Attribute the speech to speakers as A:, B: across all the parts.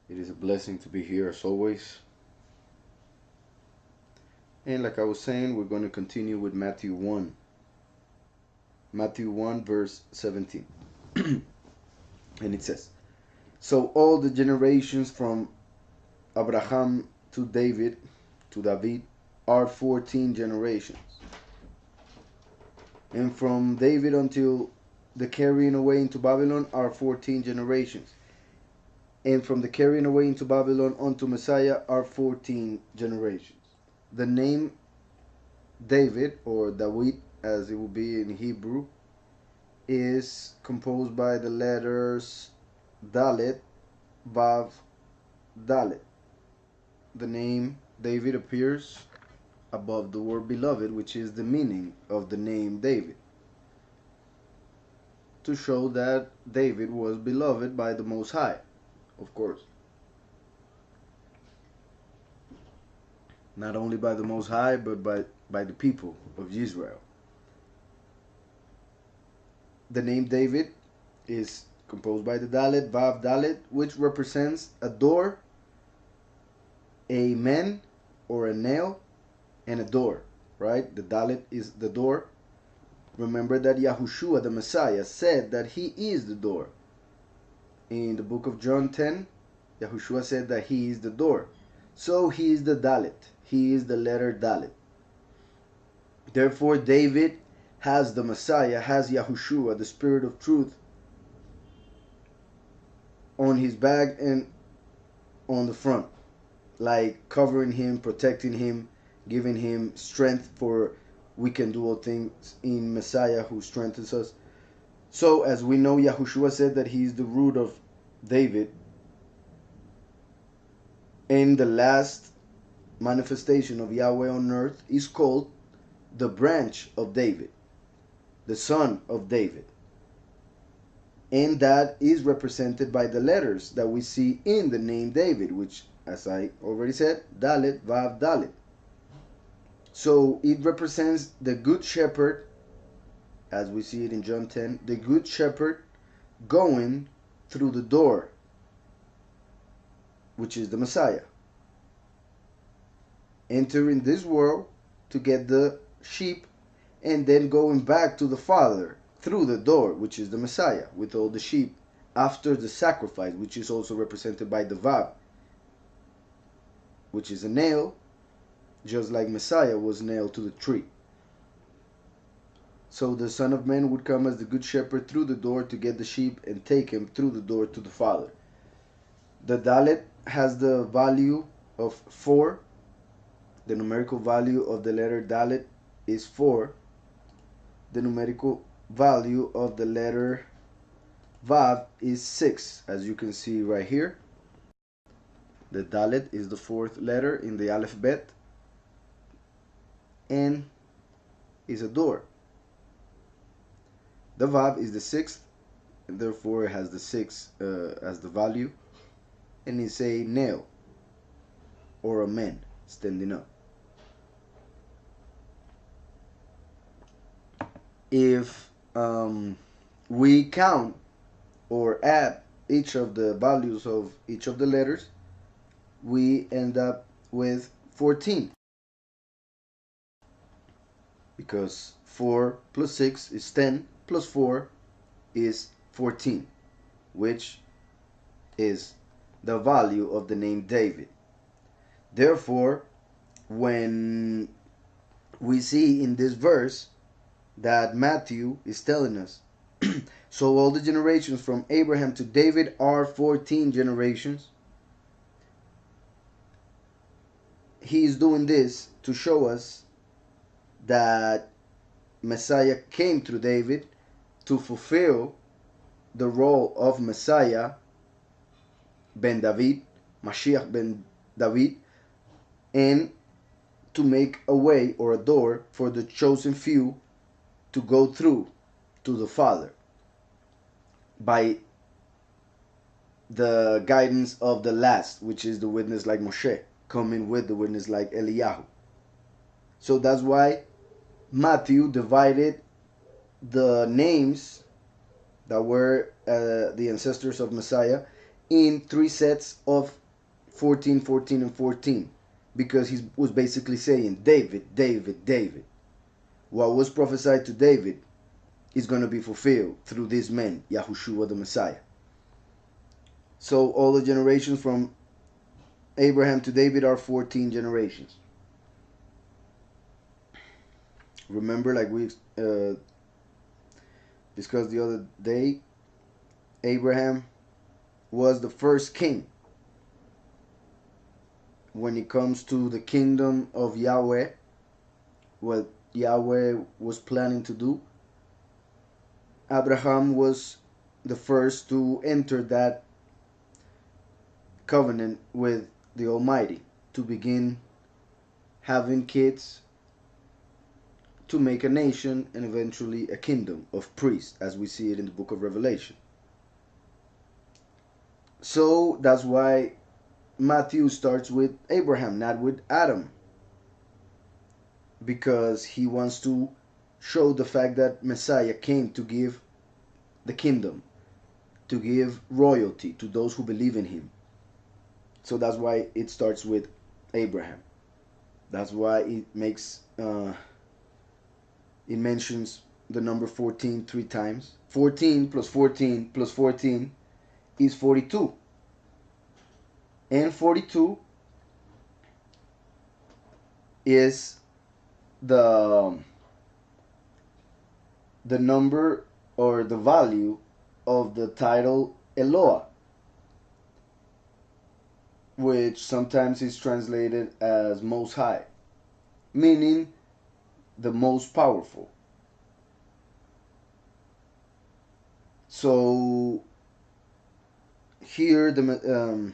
A: It is a blessing to be here as always. And like I was saying, we're going to continue with Matthew 1. Matthew 1 verse 17. And it says, so all the generations from Abraham to David, are 14 generations. And from David until the carrying away into Babylon are 14 generations. And from the carrying away into Babylon unto Messiah are 14 generations. The name David, or David as it will be in Hebrew, is composed by the letters Dalet, Vav, Dalet. The name David appears above the word beloved, which is the meaning of the name David, to show that David was beloved by the Most High, of course. Not only by the Most High, but by the people of Israel. The name David is composed by the Dalet, Vav, Dalet, which represents a door, a man or a nail, and a door, right? The Dalet is the door. Remember that Yahushúa, the Messiah, said that he is the door. In the book of John 10, Yahushúa said that he is the door. So he is the Dalet. He is the letter Dalet. Therefore, David has the Messiah, has Yahushúa, the Spirit of Truth, on his back and on the front, like covering him, protecting him, giving him strength, for we can do all things in Messiah who strengthens us. So as we know, Yahushúa said that he is the root of David, and the last manifestation of Yahweh on earth is called the branch of David, the son of David. And that is represented by the letters that we see in the name David, which, as I already said, Dalet, Vav, Dalet. So it represents the good shepherd, as we see it in John 10, the good shepherd going through the door, which is the Messiah, entering this world to get the sheep, and then going back to the Father through the door, which is the Messiah, with all the sheep, after the sacrifice, which is also represented by the Vav, which is a nail, just like Messiah was nailed to the tree. So the Son of Man would come as the good shepherd through the door to get the sheep and take him through the door to the Father. The Dalet has the value of 4. The numerical value of the letter Dalet is 4. The numerical value of the letter Vav is 6, as you can see right here. The Dalet is the 4th letter in the alphabet and is a door. The Vav is the 6th, and therefore it has the 6 as the value, and it's a nail or a man standing up. If we count or add each of the values of each of the letters, we end up with 14, because 4 plus 6 is 10, plus 4 is 14, which is the value of the name David. Therefore, when we see in this verse that Matthew is telling us, so all the generations from Abraham to David are 14 generations, he is doing this to show us that Messiah came through David to fulfill the role of Messiah ben David, Mashiach ben David, and to make a way or a door for the chosen few to go through to the Father by the guidance of the last, which is the witness like Moshe, coming with the witness like Eliyahu. So that's why Matthew divided the names that were the ancestors of Messiah in 3 sets of 14, 14, and 14, because he was basically saying, David, David, David. What was prophesied to David is going to be fulfilled through this man, Yahushúa the Messiah. So all the generations from Abraham to David are 14 generations. Remember, like we discussed the other day, Abraham was the first king. When it comes to the kingdom of Yahweh, what Yahweh was planning to do, Abraham was the first to enter that covenant with the Almighty, to begin having kids, to make a nation, and eventually a kingdom of priests, as we see it in the book of Revelation. So that's why Matthew starts with Abraham, not with Adam, because he wants to show the fact that Messiah came to give the kingdom, to give royalty to those who believe in him. So that's why it starts with Abraham. That's why it makes it mentions the number 14 3 times. 14 plus 14 plus 14 is 42. And 42 is the number or the value of the title Eloah, which sometimes is translated as Most High, meaning the most powerful. So here the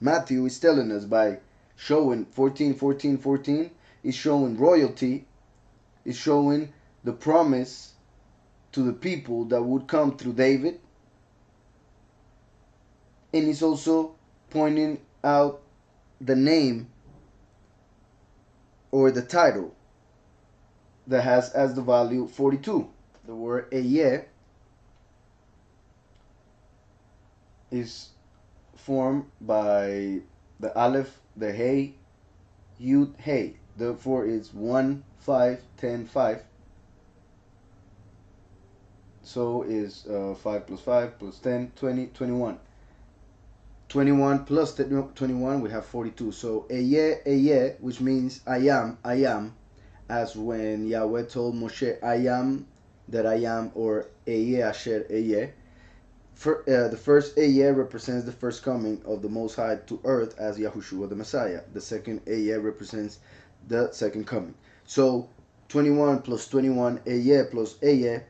A: Matthew is telling us, by showing 14, 14, 14, is showing royalty, is showing the promise to the people that would come through David, and he's also pointing out the name or the title that has as the value 42. The word Eyeh is formed by the Aleph, the Hey, Yud, Hey. Therefore it's 1, 5, 10, 5. So is 5 plus 5 plus 10, 20, 21. 21 plus 21, we have 42. So Eyeh, Eyeh, which means I am, as when Yahweh told Moshe, I am that I am, or Eyeh Asher Eyeh. The first Eyeh represents the first coming of the Most High to earth as Yahushúa the Messiah. The second Eyeh represents the second coming. So 21 plus 21, Eyeh plus Eyeh,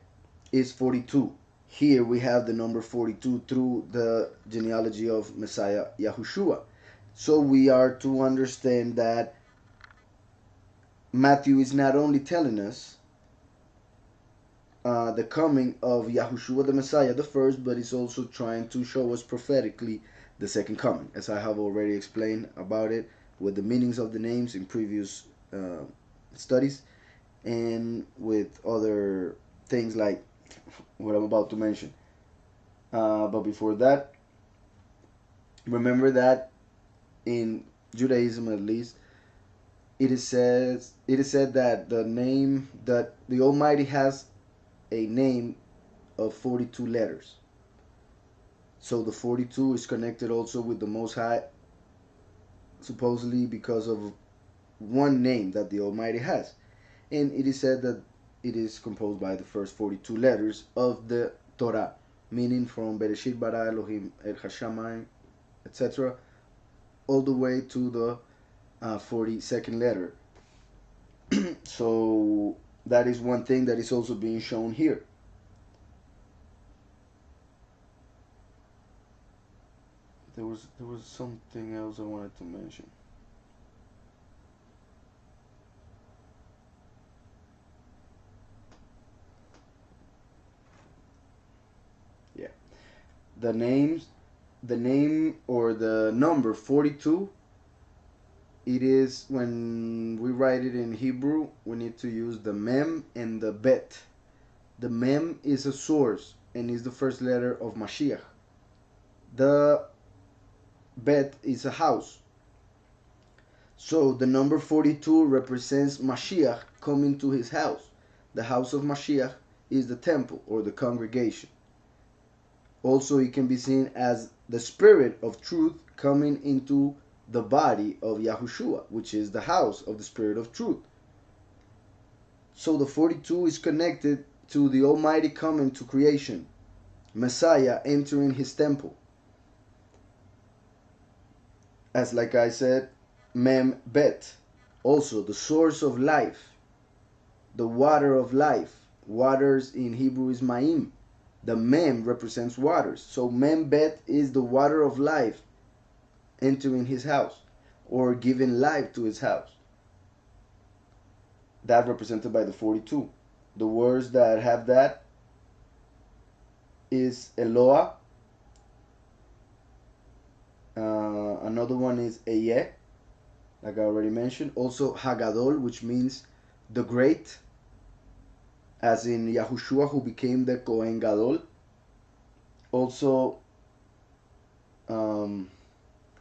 A: is 42. Here we have the number 42 through the genealogy of Messiah Yahushúa. So we are to understand that Matthew is not only telling us the coming of Yahushúa the Messiah, the first, but he's also trying to show us prophetically the second coming, as I have already explained about it with the meanings of the names in previous studies, and with other things like what I'm about to mention. But before that, remember that in Judaism, at least, it is said that the name, that the Almighty has a name of 42 letters. So the 42 is connected also with the Most High, supposedly because of one name that the Almighty has. And it is said that it is composed by the first 42 letters of the Torah, meaning from Bereshit bara Elohim el Hashamayim, etc., all the way to the 42nd letter. So that is one thing that is also being shown here. There was something else I wanted to mention. Yeah, the name or the number 42. It is, when we write it in Hebrew, we need to use the mem and the bet. The mem is a source and is the first letter of Mashiach. The Bet is a house. So the number 42 represents Mashiach coming to his house. The house of Mashiach is the temple or the congregation. Also, it can be seen as the spirit of truth coming into the body of Yahushúa, which is the house of the spirit of truth. So the 42 is connected to the Almighty coming to creation, Messiah entering his temple. As like I said, Mem Bet, also the source of life, the water of life. Waters in Hebrew is Ma'im. The Mem represents waters. So Mem Bet is the water of life entering his house or giving life to his house. That represented by the 42. The words that have that is Eloah. Another one is Eyeh, like I already mentioned. Also Hagadol, which means the great, as in Yahushúa, who became the Kohen Gadol. Also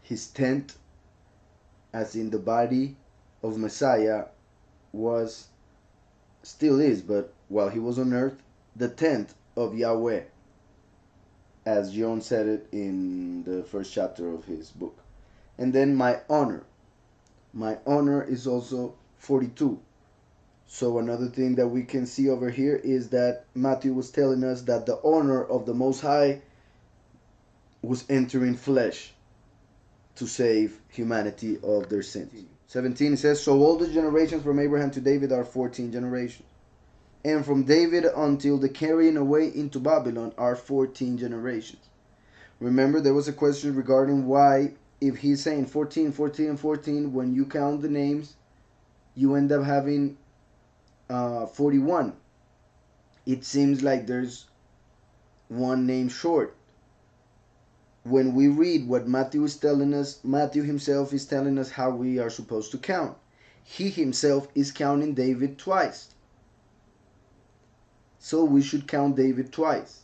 A: his tent, as in the body of Messiah was, still is, but while he was on earth, the tent of Yahweh, as John said it in the first chapter of his book. And then my honor. My honor is also 42. So another thing that we can see over here is that Matthew was telling us that the honor of the Most High was entering flesh to save humanity of their sins. 17, it says, so all the generations from Abraham to David are 14 generations. And from David until the carrying away into Babylon are 14 generations. Remember, there was a question regarding why, if he's saying 14, 14, and 14, when you count the names, you end up having 41. It seems like there's one name short. When we read what Matthew is telling us, Matthew himself is telling us how we are supposed to count. He himself is counting David twice. So we should count David twice.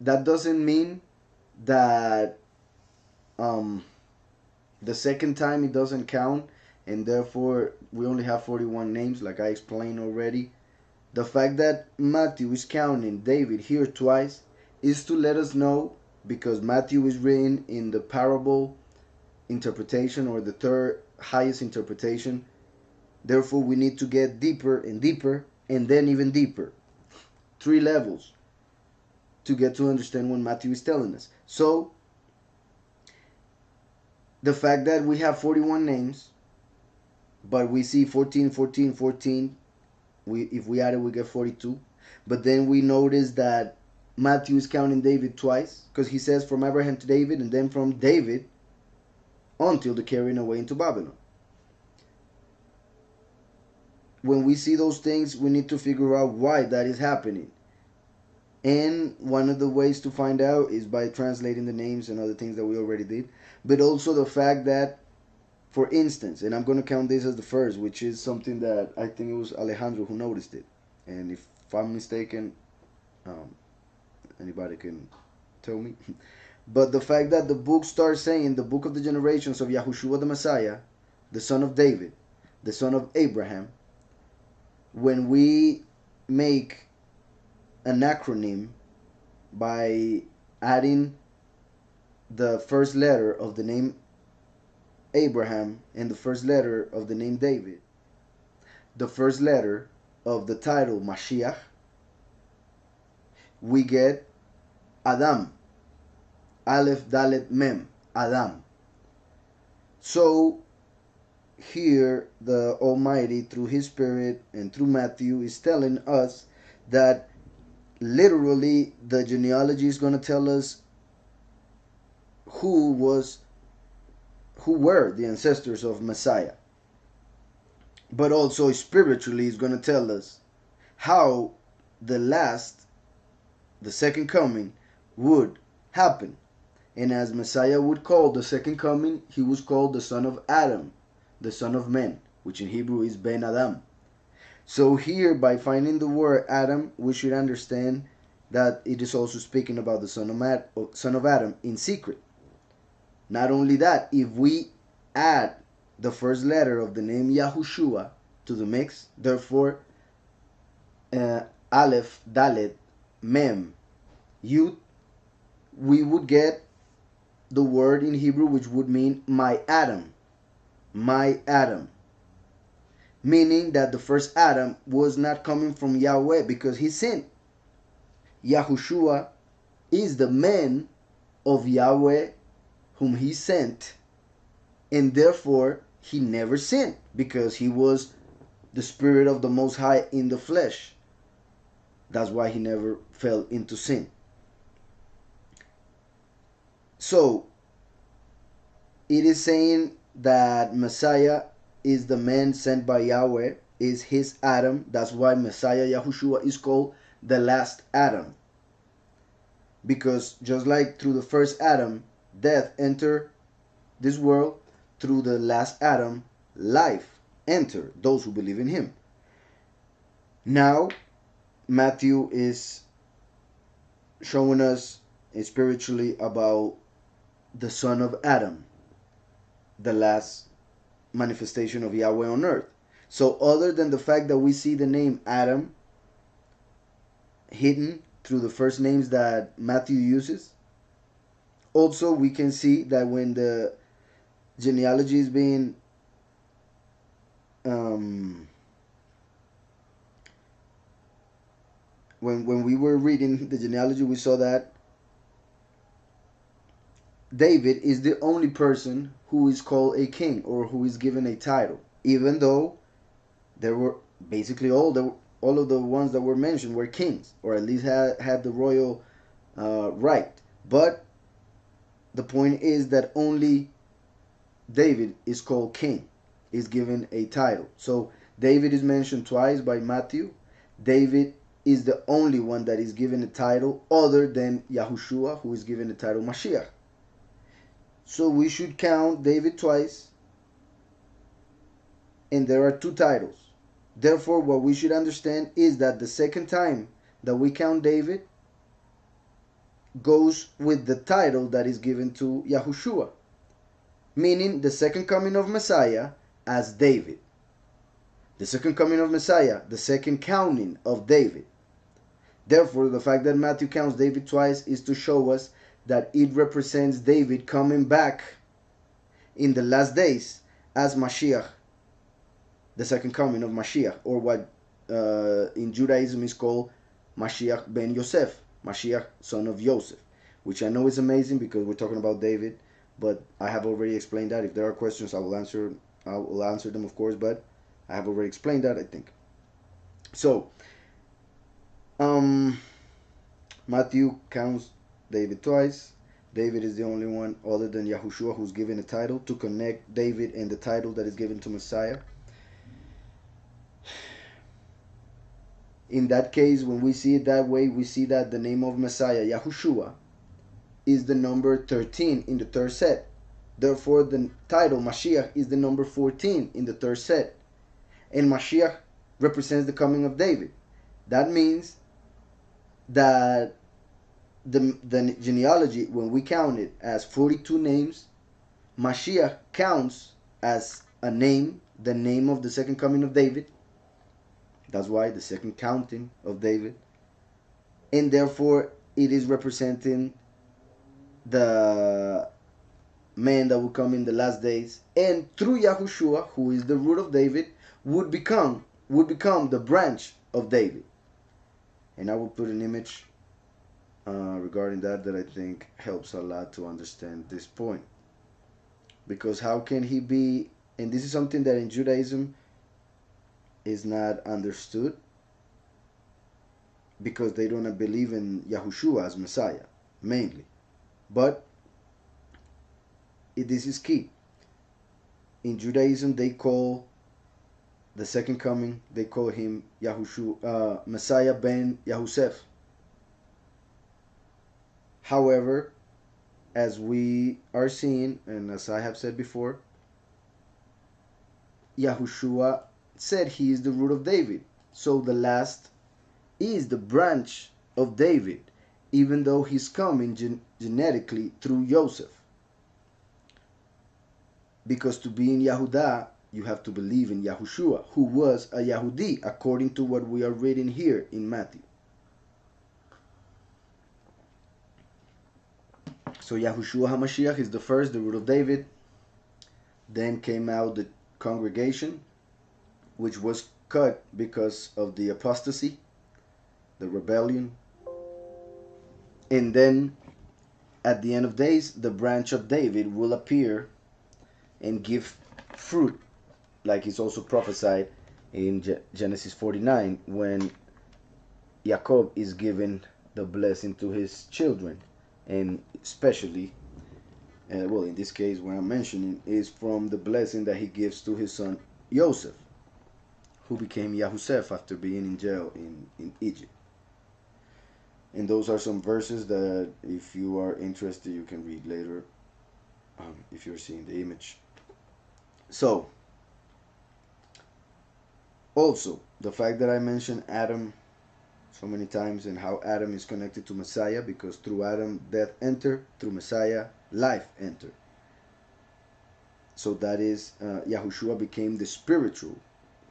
A: That doesn't mean that the second time it doesn't count, and therefore we only have 41 names, like I explained already. The fact that Matthew is counting David here twice is to let us know, because Matthew is written in the parable interpretation, or the third highest interpretation. Therefore we need to get deeper and deeper, and then even deeper. 3 levels to get to understand what Matthew is telling us. So the fact that we have 41 names, but we see 14, 14, 14, if we add it, we get 42. But then we notice that Matthew is counting David twice, because he says from Abraham to David, and then from David until the carrying away into Babylon. When we see those things, we need to figure out why that is happening. And one of the ways to find out is by translating the names and other things that we already did. But also the fact that, for instance, and I'm going to count this as the first, which is something that I think it was Alejandro who noticed it. And if I'm mistaken, anybody can tell me. But the fact that the book starts saying, the book of the generations of Yahushúa the Messiah, the son of David, the son of Abraham, when we make an acronym by adding the first letter of the name Abraham and the first letter of the name David, the first letter of the title Mashiach, we get Adam. Aleph, Dalet, Mem. Adam. So here the Almighty, through his Spirit and through Matthew, is telling us that literally the genealogy is going to tell us who were the ancestors of Messiah. But also spiritually is going to tell us how the second coming would happen. And as Messiah would call the second coming, he was called the son of Adam, the son of man, which in Hebrew is Ben Adam. So here, by finding the word Adam, we should understand that it is also speaking about the son of Adam in secret. Not only that, if we add the first letter of the name Yahushua to the mix, therefore Aleph, Dalet, Mem, Yud, we would get the word in Hebrew which would mean my Adam. My Adam. Meaning that the first Adam was not coming from Yahweh because he sinned. Yahushua is the man of Yahweh whom he sent, and therefore he never sinned because he was the Spirit of the Most High in the flesh. That's why he never fell into sin. So it is saying that Messiah is the man sent by Yahweh, is his Adam. That's why Messiah Yahushua is called the last Adam. Because just like through the first Adam, death entered this world, through the last Adam, life entered those who believe in him. Now, Matthew is showing us spiritually about the son of Adam, the last manifestation of Yahweh on earth. So other than the fact that we see the name Adam hidden through the first names that Matthew uses, also we can see that when the genealogy is being when we were reading the genealogy, we saw that David is the only person who is called a king or who is given a title, even though there were basically all of the ones that were mentioned were kings, or at least had the royal right. But the point is that only David is called king, is given a title. So David is mentioned twice by Matthew. David is the only one that is given a title other than Yahushua, who is given the title Mashiach. So we should count David twice, and there are two titles. Therefore, what we should understand is that the second time that we count David goes with the title that is given to Yahushua, meaning the second coming of Messiah as David. The second coming of Messiah, the second counting of David. Therefore, the fact that Matthew counts David twice is to show us that it represents David coming back in the last days as Mashiach, the second coming of Mashiach, or what in Judaism is called Mashiach ben Yosef, Mashiach son of Joseph, which I know is amazing because we're talking about David, but I have already explained that. If there are questions, I will answer them, of course, but I have already explained that, I think. So Matthew counts David twice. David is the only one other than Yahushua who's given a title to connect David and the title that is given to Messiah. In that case, when we see it that way, we see that the name of Messiah, Yahushua, is the number 13 in the third set. Therefore, the title Mashiach is the number 14 in the third set. And Mashiach represents the coming of David. That means that the genealogy, when we count it as 42 names, Mashiach counts as a name, the name of the second coming of David. That's why the second counting of David. And therefore, it is representing the man that will come in the last days. And through Yahushua, who is the root of David, would become the branch of David. And I will put an image regarding that I think helps a lot to understand this point. Because how can he be, and this is something that in Judaism is not understood, because they don't believe in Yahushua as Messiah, mainly. But this is key. In Judaism, they call the second coming, they call him Yahushua, Messiah ben Yahusef. However, as we are seeing, and as I have said before, Yahushua said he is the root of David. So the last is the branch of David, even though he's coming genetically through Joseph. Because to be in Yahudah, you have to believe in Yahushúa, who was a Yahudi, according to what we are reading here in Matthew. So Yahushua HaMashiach is the first, the root of David. Then came out the congregation, which was cut because of the apostasy, the rebellion. And then at the end of days, the branch of David will appear and give fruit, like it's also prophesied in Genesis 49, when Jacob is given the blessing to his children, and especially, well, in this case, what I'm mentioning is from the blessing that he gives to his son Joseph, who became Yahusef after being in jail in Egypt. And those are some verses that, if you are interested, you can read later, if you're seeing the image. So, also, the fact that I mentioned Adam so many times and how Adam is connected to Messiah, because through Adam death entered, through Messiah life entered. So that is, Yahushua became the spiritual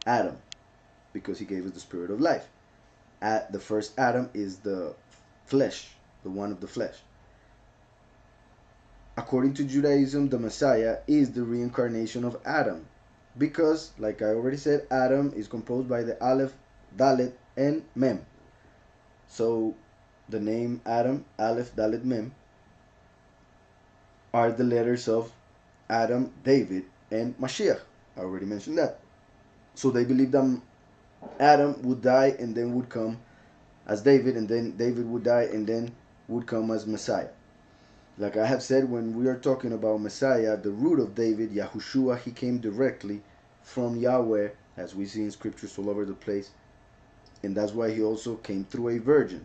A: Adam, because he gave us the spirit of life. The first Adam is the flesh, the one of the flesh. According to Judaism, the Messiah is the reincarnation of Adam, because, like I already said, Adam is composed by the Aleph, Dalet, and Mem. So the name Adam, Aleph, Dalet, Mem, are the letters of Adam, David, and Mashiach. I already mentioned that. So they believe that Adam would die and then would come as David, and then David would die and then would come as Messiah. Like I have said, when we are talking about Messiah, the root of David, Yahushua, he came directly from Yahweh, as we see in scriptures all over the place. And that's why he also came through a virgin.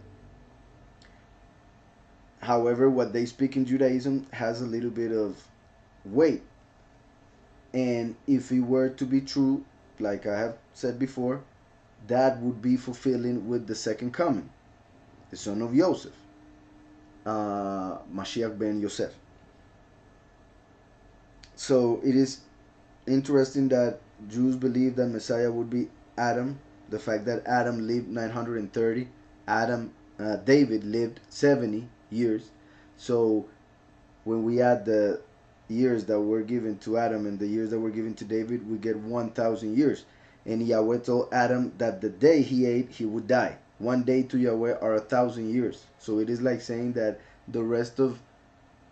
A: However, what they speak in Judaism has a little bit of weight. And if it were to be true, like I have said before, that would be fulfilling with the second coming, the son of Joseph, Mashiach ben Yosef. So it is interesting that Jews believe that Messiah would be Adam. The fact that Adam lived 930, David lived 70 years. So when we add the years that were given to Adam and the years that were given to David, we get 1,000 years. And Yahweh told Adam that the day he ate, he would die. 1 day to Yahweh are 1,000 years. So it is like saying that the rest of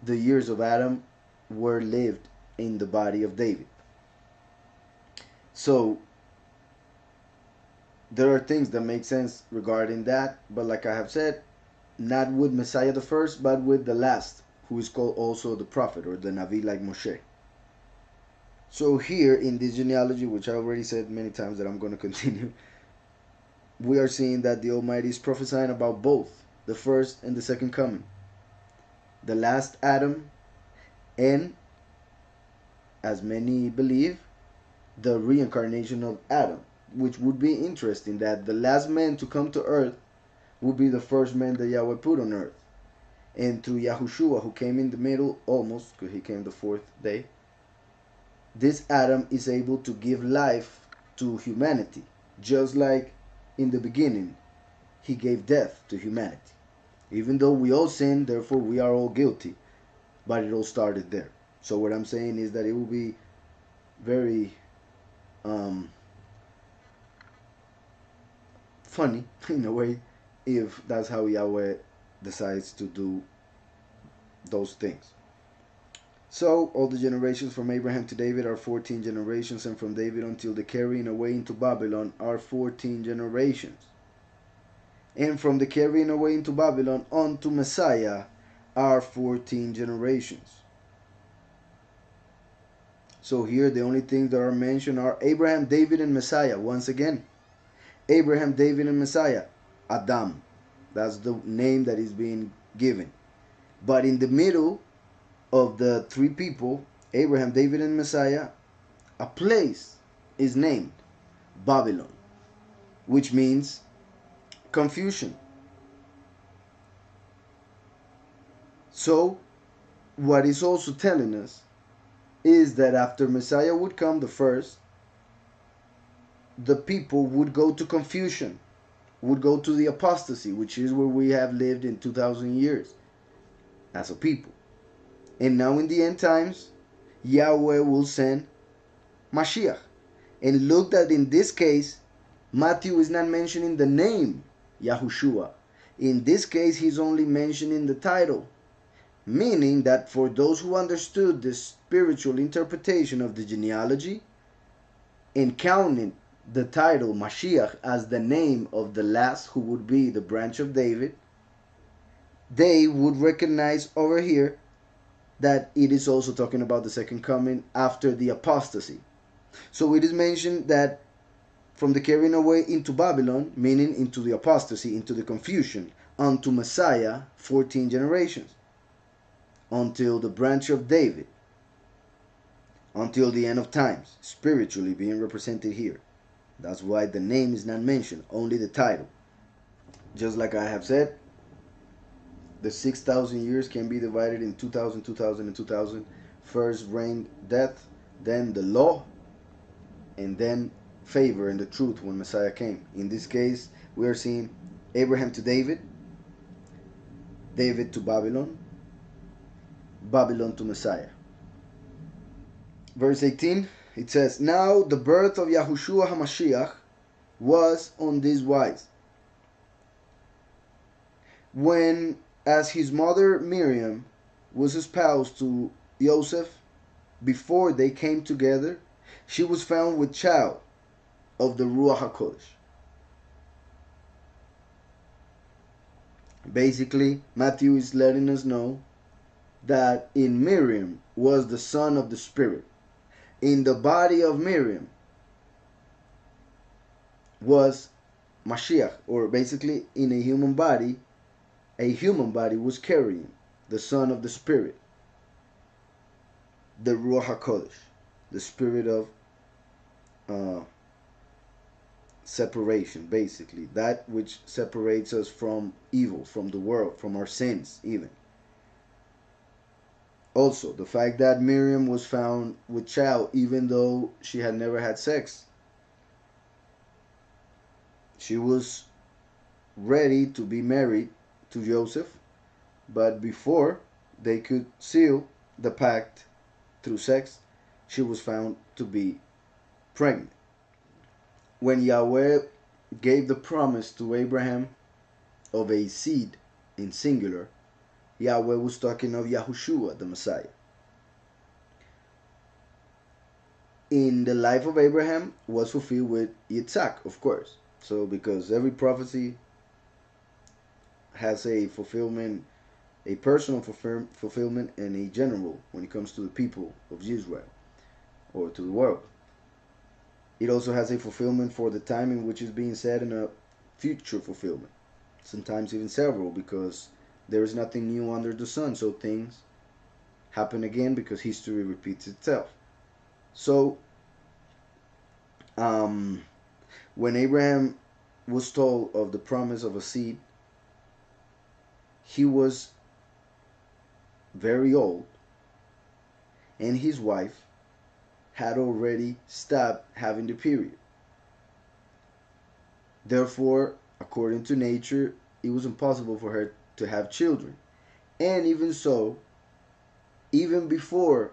A: the years of Adam were lived in the body of David. So there are things that make sense regarding that, but like I have said, not with Messiah the first, but with the last, who is called also the prophet, or the Navi, like Moshe. So here in this genealogy, which I already said many times that I'm going to continue, we are seeing that the Almighty is prophesying about both the first and the second coming, the last Adam, and, as many believe, the reincarnation of Adam, which would be interesting, that the last man to come to earth would be the first man that Yahweh put on earth. And through Yahushua, who came in the middle almost, because he came the fourth day, this Adam is able to give life to humanity, just like in the beginning he gave death to humanity. Even though we all sin, therefore we are all guilty, but it all started there. So what I'm saying is that it will be very funny in a way if that's how Yahweh decides to do those things. So all the generations from Abraham to David are 14 generations, and from David until the carrying away into Babylon are 14 generations. And from the carrying away into Babylon unto Messiah are 14 generations. So here the only things that are mentioned are Abraham, David, and Messiah. Once again, Abraham, David, and Messiah. Adam. That's the name that is being given. But in the middle of the three people, Abraham, David, and Messiah, a place is named Babylon, which means confusion. So what is also telling us is that after Messiah would come, the first, the people would go to confusion, would go to the apostasy, which is where we have lived in 2,000 years as a people. And now in the end times, Yahweh will send Mashiach. And look that in this case, Matthew is not mentioning the name Yahushúa. In this case, he's only mentioning the title. Meaning that for those who understood the spiritual interpretation of the genealogy and counted the title Mashiach as the name of the last who would be the branch of David, they would recognize over here that it is also talking about the second coming after the apostasy. So it is mentioned that from the carrying away into Babylon, meaning into the apostasy, into the confusion, unto Messiah, 14 generations, until the branch of David, until the end of times, spiritually being represented here. That's why the name is not mentioned, only the title. Just like I have said, the 6,000 years can be divided in 2,000, 2,000, and 2,000. First reigned death, then the law, and then favor and the truth when Messiah came. In this case, we are seeing Abraham to David, David to Babylon, Babylon to Messiah. Verse 18, it says, now the birth of Yahushua HaMashiach was on this wise. When, as his mother Miriam was espoused to Joseph, before they came together, she was found with child of the Ruach HaKodesh. Basically, Matthew is letting us know that in Miriam was the son of the Spirit. In the body of Miriam was Mashiach, or basically in a human body was carrying the son of the Spirit, the Ruach HaKodesh, the spirit of separation, basically that which separates us from evil, from the world, from our sins even. Also, the fact that Miriam was found with child even though she had never had sex. She was ready to be married to Joseph, but before they could seal the pact through sex, she was found to be pregnant. When Yahweh gave the promise to Abraham of a seed in singular, Yahweh was talking of Yahushua, the Messiah. In the life of Abraham was fulfilled with Yitzhak, of course. So because every prophecy has a fulfillment, a personal fulfillment, and a general when it comes to the people of Israel or to the world. It also has a fulfillment for the time in which is being said and a future fulfillment. Sometimes even several, because there is nothing new under the sun. So things happen again because history repeats itself. So when Abraham was told of the promise of a seed, he was very old, and his wife had already stopped having the period. Therefore, according to nature, it was impossible for her to have children. And even so, even before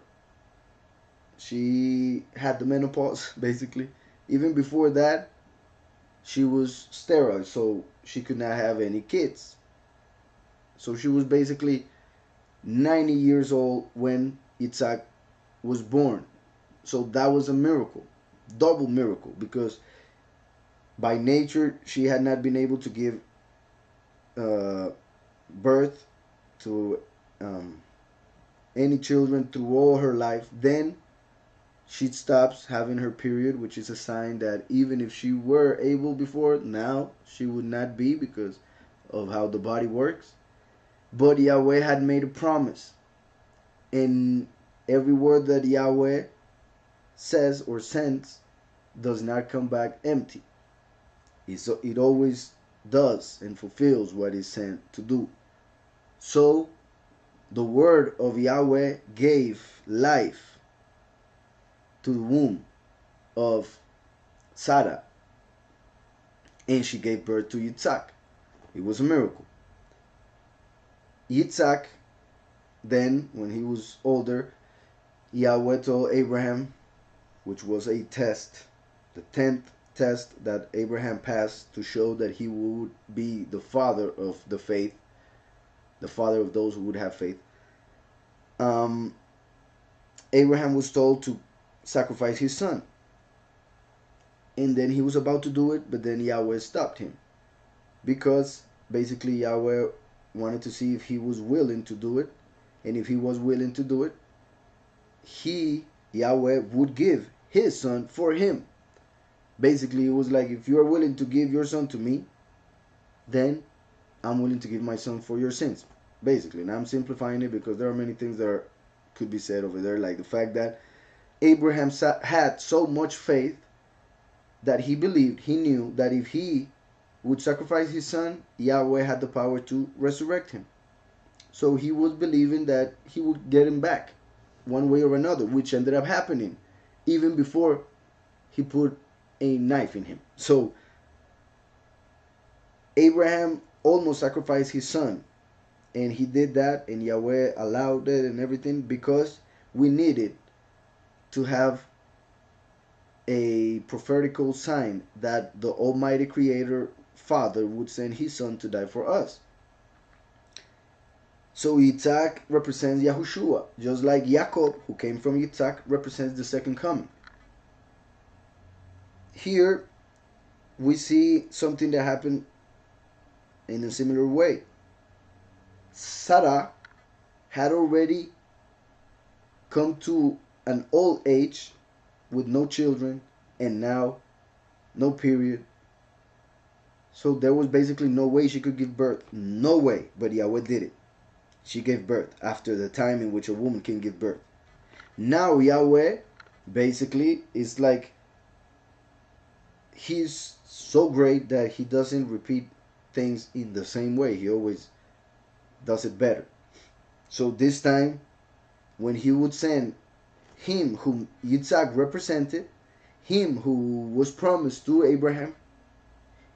A: she had the menopause, basically, even before that, she was sterile, so she could not have any kids. So she was basically 90 years old when Yitzhak was born. So that was a miracle, double miracle, because by nature she had not been able to give birth to any children through all her life. Then she stops having her period, which is a sign that even if she were able before, now she would not be because of how the body works. But Yahweh had made a promise, and every word that Yahweh says or sends does not come back empty. It always does and fulfills what is sent to do. So the word of Yahweh gave life to the womb of Sarah, and she gave birth to Yitzhak. It was a miracle. Yitzhak, then, when he was older, Yahweh told Abraham, which was a test, the 10th test that Abraham passed to show that he would be the father of the faith, the father of those who would have faith. Abraham was told to sacrifice his son. And then he was about to do it, but then Yahweh stopped him. Because basically Yahweh wanted to see if he was willing to do it. And if he was willing to do it, Yahweh, would give his son for him. Basically, it was like, if you are willing to give your son to me, then I'm willing to give my son for your sins. Basically, and I'm simplifying it because there are many things that could be said over there, like the fact that Abraham had so much faith that he believed, he knew that if he would sacrifice his son, Yahweh had the power to resurrect him. So he was believing that he would get him back one way or another, which ended up happening even before he put a knife in him. So Abraham almost sacrificed his son, and he did that, and Yahweh allowed it and everything, because we needed to have a prophetical sign that the Almighty Creator Father would send his son to die for us. So Yitzhak represents Yahushúa, just like Jacob, who came from Yitzhak, represents the second coming. Here we see something that happened in a similar way. Sarah had already come to an old age with no children, and now no period. So there was basically no way she could give birth. No way. But Yahweh did it. She gave birth after the time in which a woman can give birth. Now Yahweh basically is like, he's so great that he doesn't repeat things in the same way. He always does it better. So this time, when he would send him whom Yitzhak represented, him who was promised to Abraham,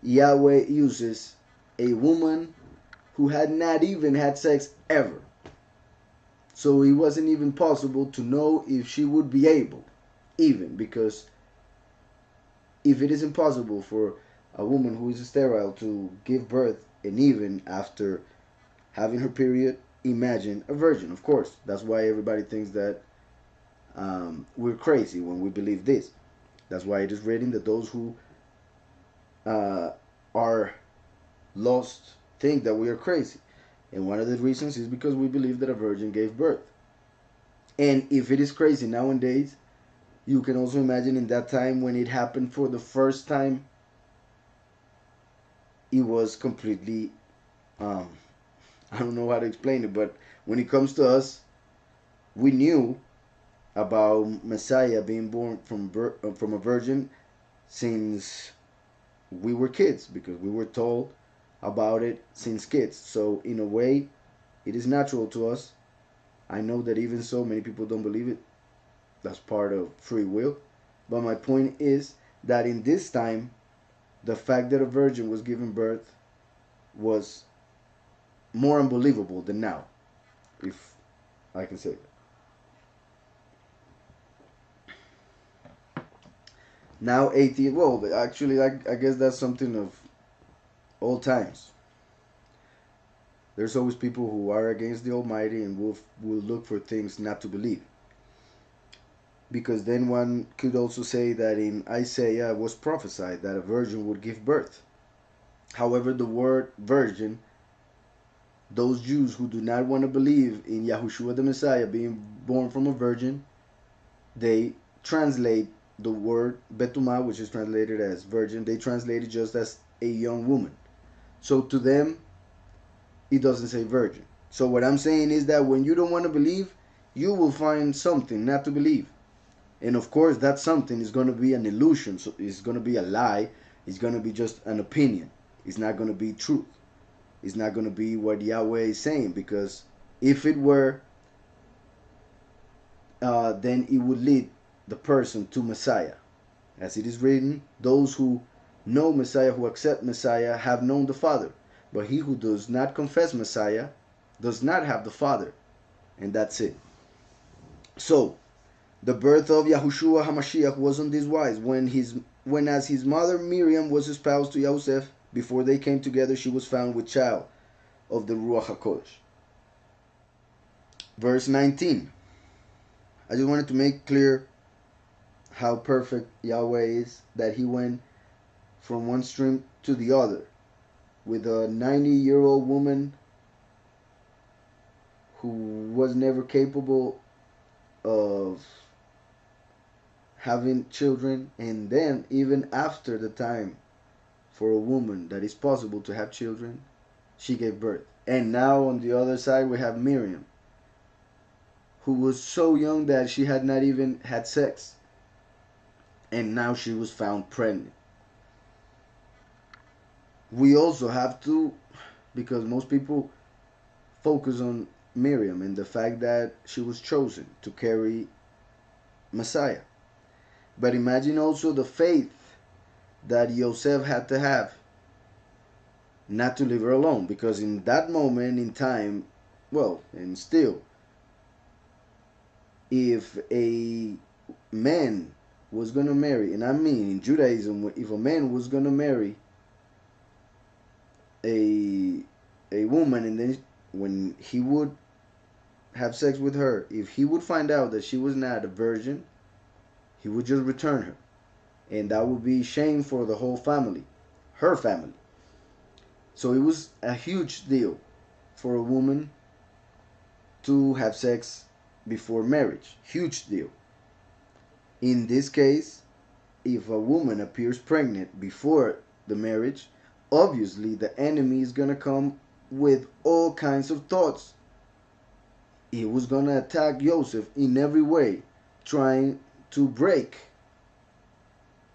A: Yahweh uses a woman who had not even had sex ever. So it wasn't even possible to know if she would be able, even, because if it is impossible for a woman who is sterile to give birth, and even after having her period, imagine a virgin. Of course, that's why everybody thinks that we're crazy when we believe this. That's why it is written that those who are lost think that we are crazy. And one of the reasons is because we believe that a virgin gave birth. And if it is crazy nowadays, you can also imagine in that time when it happened for the first time, it was completely, I don't know how to explain it, but when it comes to us, we knew about Messiah being born from a virgin since we were kids, because we were told about it since kids. So in a way, it is natural to us. I know that even so, many people don't believe it. That's part of free will. But my point is that in this time, the fact that a virgin was given birth was more unbelievable than now, if I can say that. Now atheist, well, actually, I guess that's something of all times. There's always people who are against the Almighty and will look for things not to believe. Because then one could also say that in Isaiah it was prophesied that a virgin would give birth. However, the word virgin, those Jews who do not want to believe in Yahushua the Messiah being born from a virgin, they translate the word betumah, which is translated as virgin, they translate it just as a young woman. So to them, it doesn't say virgin. So what I'm saying is that when you don't want to believe, you will find something not to believe. And of course, that something is going to be an illusion. So it's going to be a lie. It's going to be just an opinion. It's not going to be truth. It's not going to be what Yahweh is saying. Because if it were, then it would lead the person to Messiah. As it is written, those who know Messiah, who accept Messiah, have known the Father. But he who does not confess Messiah does not have the Father. And that's it. So, the birth of Yahushúa HaMashiach was on this wise. When as his mother Miriam was espoused to Yosef, before they came together, she was found with child of the Ruach HaKodesh. Verse 19. I just wanted to make clear how perfect Yahweh is, that he went from one stream to the other with a 90-year-old woman who was never capable of having children, and then even after the time for a woman that is possible to have children, she gave birth. And now on the other side we have Miriam, who was so young that she had not even had sex, and now she was found pregnant. We also have to, because most people focus on Miriam and the fact that she was chosen to carry Messiah. But imagine also the faith that Yosef had to have not to leave her alone, because in that moment in time, well, and still, if a man was going to marry, and I mean in Judaism, if a man was going to marry a woman, and then when he would have sex with her, if he would find out that she was not a virgin, he would just return her, and that would be shame for the whole family, her family. So it was a huge deal for a woman to have sex before marriage. Huge deal. In this case, if a woman appears pregnant before the marriage, obviously the enemy is going to come with all kinds of thoughts. He was going to attack Joseph in every way, trying to break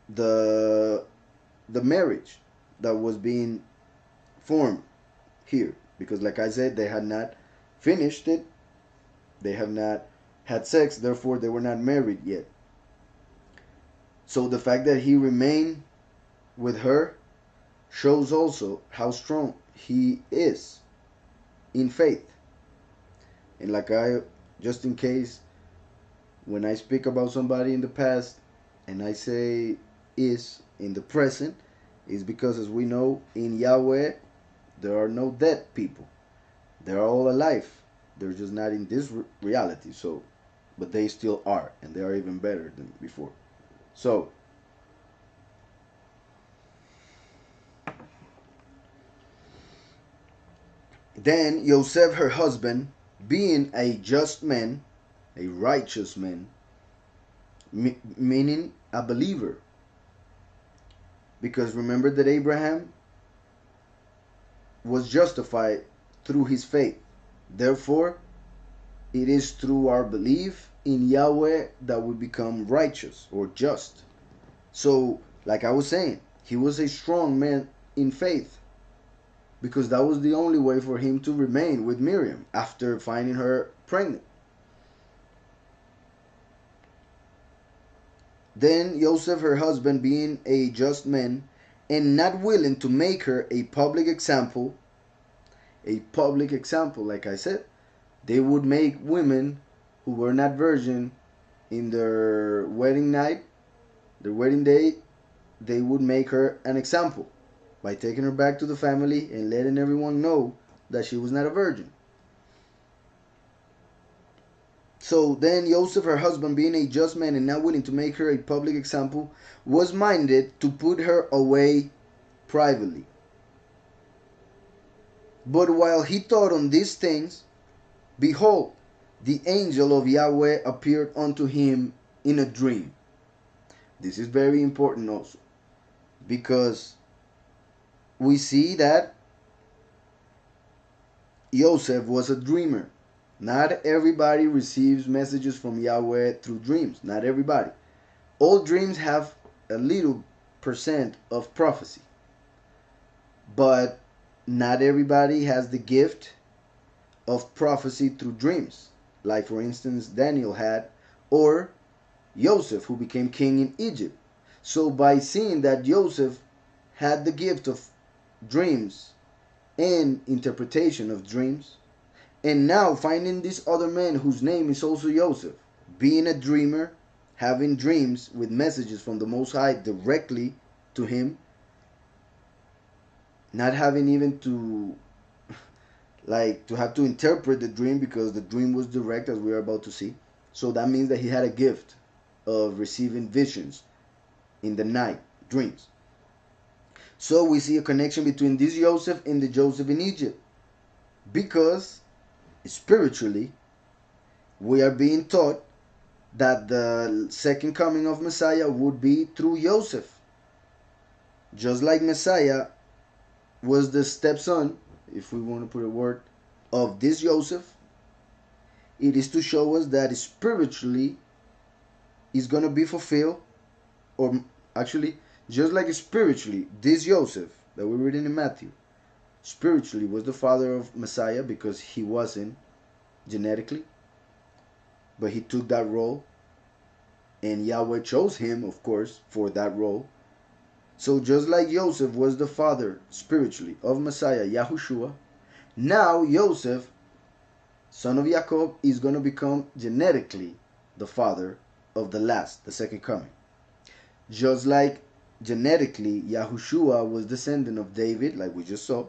A: the marriage that was being formed here, because like I said, they had not finished it, they have not had sex, therefore they were not married yet. So the fact that he remained with her shows also how strong he is in faith. And like just in case, when I speak about somebody in the past and I say is in the present, is because, as we know, in Yahweh there are no dead people. They're all alive. They're just not in this reality. So, but they still are, and they are even better than before. So, then Yosef, her husband, being a just man, a righteous man, meaning a believer. Because remember that Abraham was justified through his faith. Therefore, it is through our belief in Yahweh that we become righteous or just. So, like I was saying, he was a strong man in faith, because that was the only way for him to remain with Miriam after finding her pregnant. Then Joseph, her husband, being a just man and not willing to make her a public example, like I said, they would make women who were not virgin in their wedding night, their wedding day, they would make her an example by taking her back to the family and letting everyone know that she was not a virgin. So then Joseph, her husband, being a just man and not willing to make her a public example, was minded to put her away privately. But while he thought on these things, behold, the angel of Yahweh appeared unto him in a dream. This is very important also, because we see that Joseph was a dreamer. Not everybody receives messages from Yahweh through dreams. Not everybody. All dreams have a little percent of prophecy. But not everybody has the gift of prophecy through dreams. Like, for instance, Daniel had, or Joseph, who became king in Egypt. So by seeing that Joseph had the gift of dreams and interpretation of dreams, and now finding this other man whose name is also Joseph, being a dreamer, having dreams with messages from the Most High directly to him, not having even to have to interpret the dream because the dream was direct, as we are about to see. So that means that he had a gift of receiving visions in the night, dreams. So we see a connection between this Joseph and the Joseph in Egypt, because spiritually we are being taught that the second coming of Messiah would be through Joseph. Just like Messiah was the stepson, if we want to put a word, of this Joseph, it is to show us that spiritually is going to be fulfilled, or actually, just like spiritually, this Joseph that we're reading in Matthew, spiritually was the father of Messiah because he wasn't genetically, but he took that role, and Yahweh chose him, of course, for that role. So just like Joseph was the father spiritually of Messiah, Yahushúa, now Joseph, son of Jacob, is going to become genetically the father of the second coming. Just like genetically Yahushúa was descendant of David, like we just saw,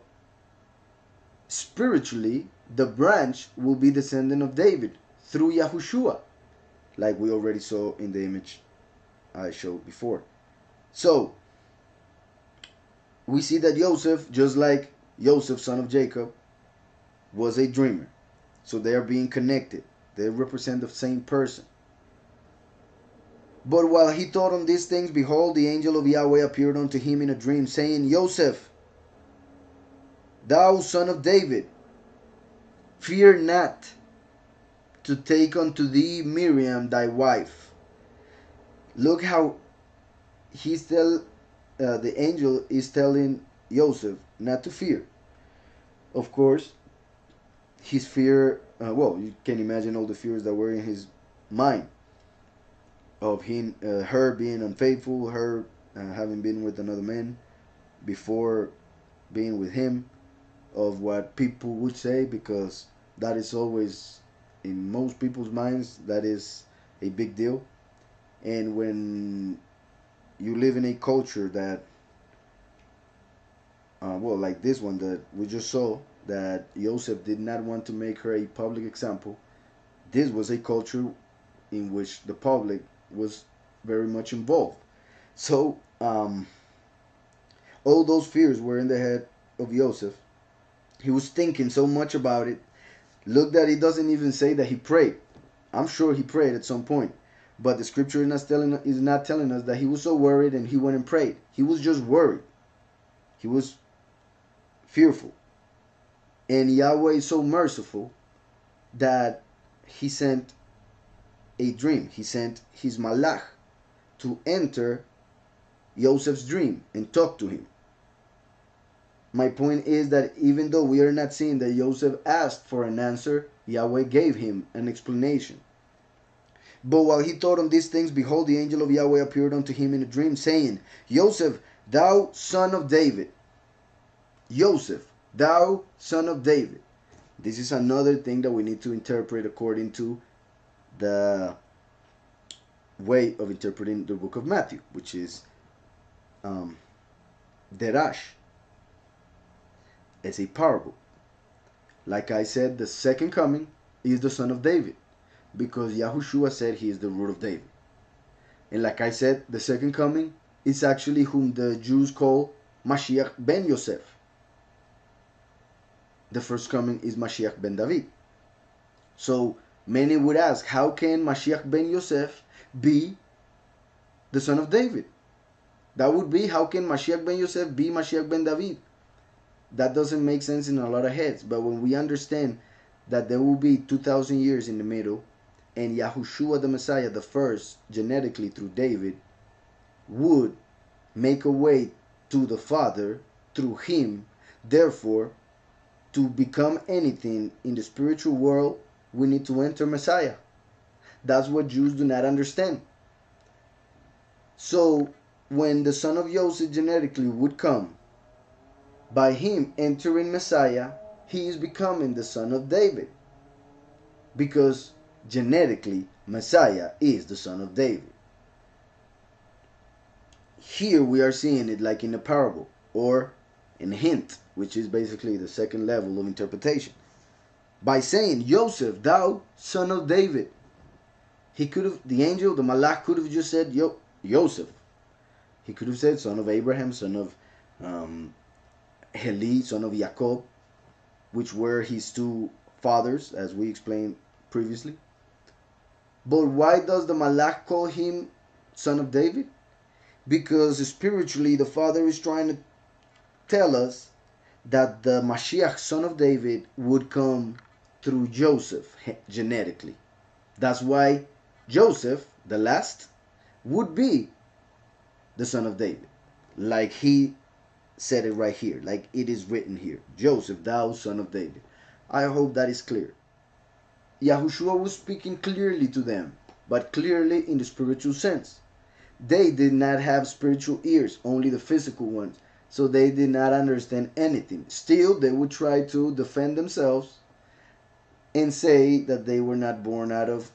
A: spiritually the branch will be descendant of David through Yahushúa, like we already saw in the image I showed before. So we see that Joseph, just like Joseph, son of Jacob, was a dreamer. So they are being connected. They represent the same person. But while he thought on these things, behold, the angel of Yahweh appeared unto him in a dream, saying, Joseph, thou son of David, fear not to take unto thee Miriam thy wife. Look how the angel is telling Joseph not to fear. Of course, his fear, you can imagine all the fears that were in his mind of him, her being unfaithful, her having been with another man before being with him, of what people would say, because that is always in most people's minds, that is a big deal. And when you live in a culture that like this one that we just saw, that Joseph did not want to make her a public example, this was a culture in which the public was very much involved. So all those fears were in the head of Joseph. He was thinking so much about it. Look that he doesn't even say that he prayed. I'm sure he prayed at some point, but the scripture is not telling us that he was so worried and he went and prayed. He was just worried. He was fearful. And Yahweh is so merciful that he sent a dream. He sent his malach to enter Joseph's dream and talk to him. My point is that even though we are not seeing that Joseph asked for an answer, Yahweh gave him an explanation. But while he thought on these things, behold, the angel of Yahweh appeared unto him in a dream, saying, Joseph, thou son of David. Joseph, thou son of David. This is another thing that we need to interpret according to the way of interpreting the book of Matthew, which is derash. It's a parable. Like I said, the second coming is the son of David, because Yahushúa said he is the root of David. And like I said, the second coming is actually whom the Jews call Mashiach ben Yosef. The first coming is Mashiach ben David. So many would ask, how can Mashiach ben Yosef be the son of David? That would be, how can Mashiach ben Yosef be Mashiach ben David? That doesn't make sense in a lot of heads. But when we understand that there will be 2,000 years in the middle, and Yahushúa the Messiah, the first, genetically through David, would make a way to the Father through him, therefore, to become anything in the spiritual world, we need to enter Messiah. That's what Jews do not understand. So when the son of Joseph genetically would come, by him entering Messiah, he is becoming the son of David. Because genetically, Messiah is the son of David. Here we are seeing it like in a parable or in a hint, which is basically the second level of interpretation. By saying, Joseph, thou son of David, he could have, the angel, the malach could have just said, Joseph. He could have said, son of Abraham, son of Heli, son of Jacob, which were his two fathers, as we explained previously. But why does the malach call him son of David? Because spiritually the Father is trying to tell us that the Mashiach, son of David, would come through Joseph genetically. That's why Joseph, the last, would be the son of David. Like he said it right here, like it is written here. Joseph, thou son of David. I hope that is clear. Yahushua was speaking clearly to them, but clearly in the spiritual sense. They did not have spiritual ears, only the physical ones, so they did not understand anything. Still, they would try to defend themselves and say that they were not born out of,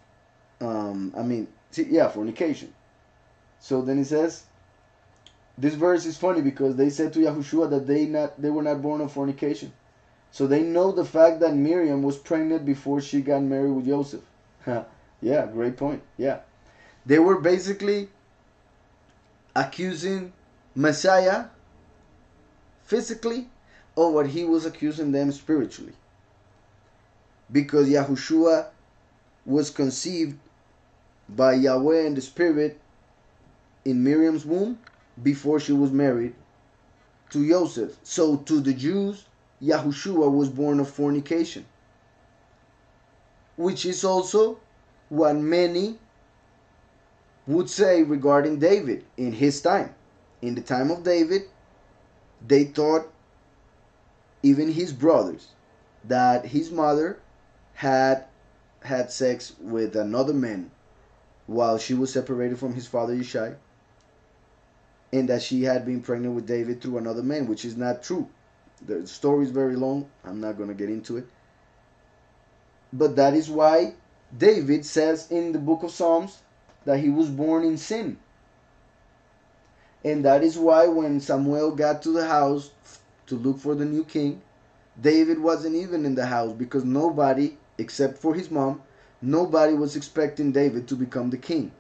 A: fornication. So then he says, this verse is funny because they said to Yahushua that they were not born of fornication. So they know the fact that Miriam was pregnant before she got married with Joseph. Yeah, great point. Yeah. They were basically accusing Messiah physically of what he was accusing them spiritually. Because Yahushua was conceived by Yahweh and the Spirit in Miriam's womb before she was married to Joseph. So to the Jews, Yahushua was born of fornication. Which is also what many would say regarding David in his time. In the time of David, they thought, even his brothers, that his mother had sex with another man while she was separated from his father Yishai, and that she had been pregnant with David through another man, which is not true. The story is very long. I'm not going to get into it. But that is why David says in the book of Psalms that he was born in sin. And that is why when Samuel got to the house to look for the new king, David wasn't even in the house because nobody, except for his mom, nobody was expecting David to become the king.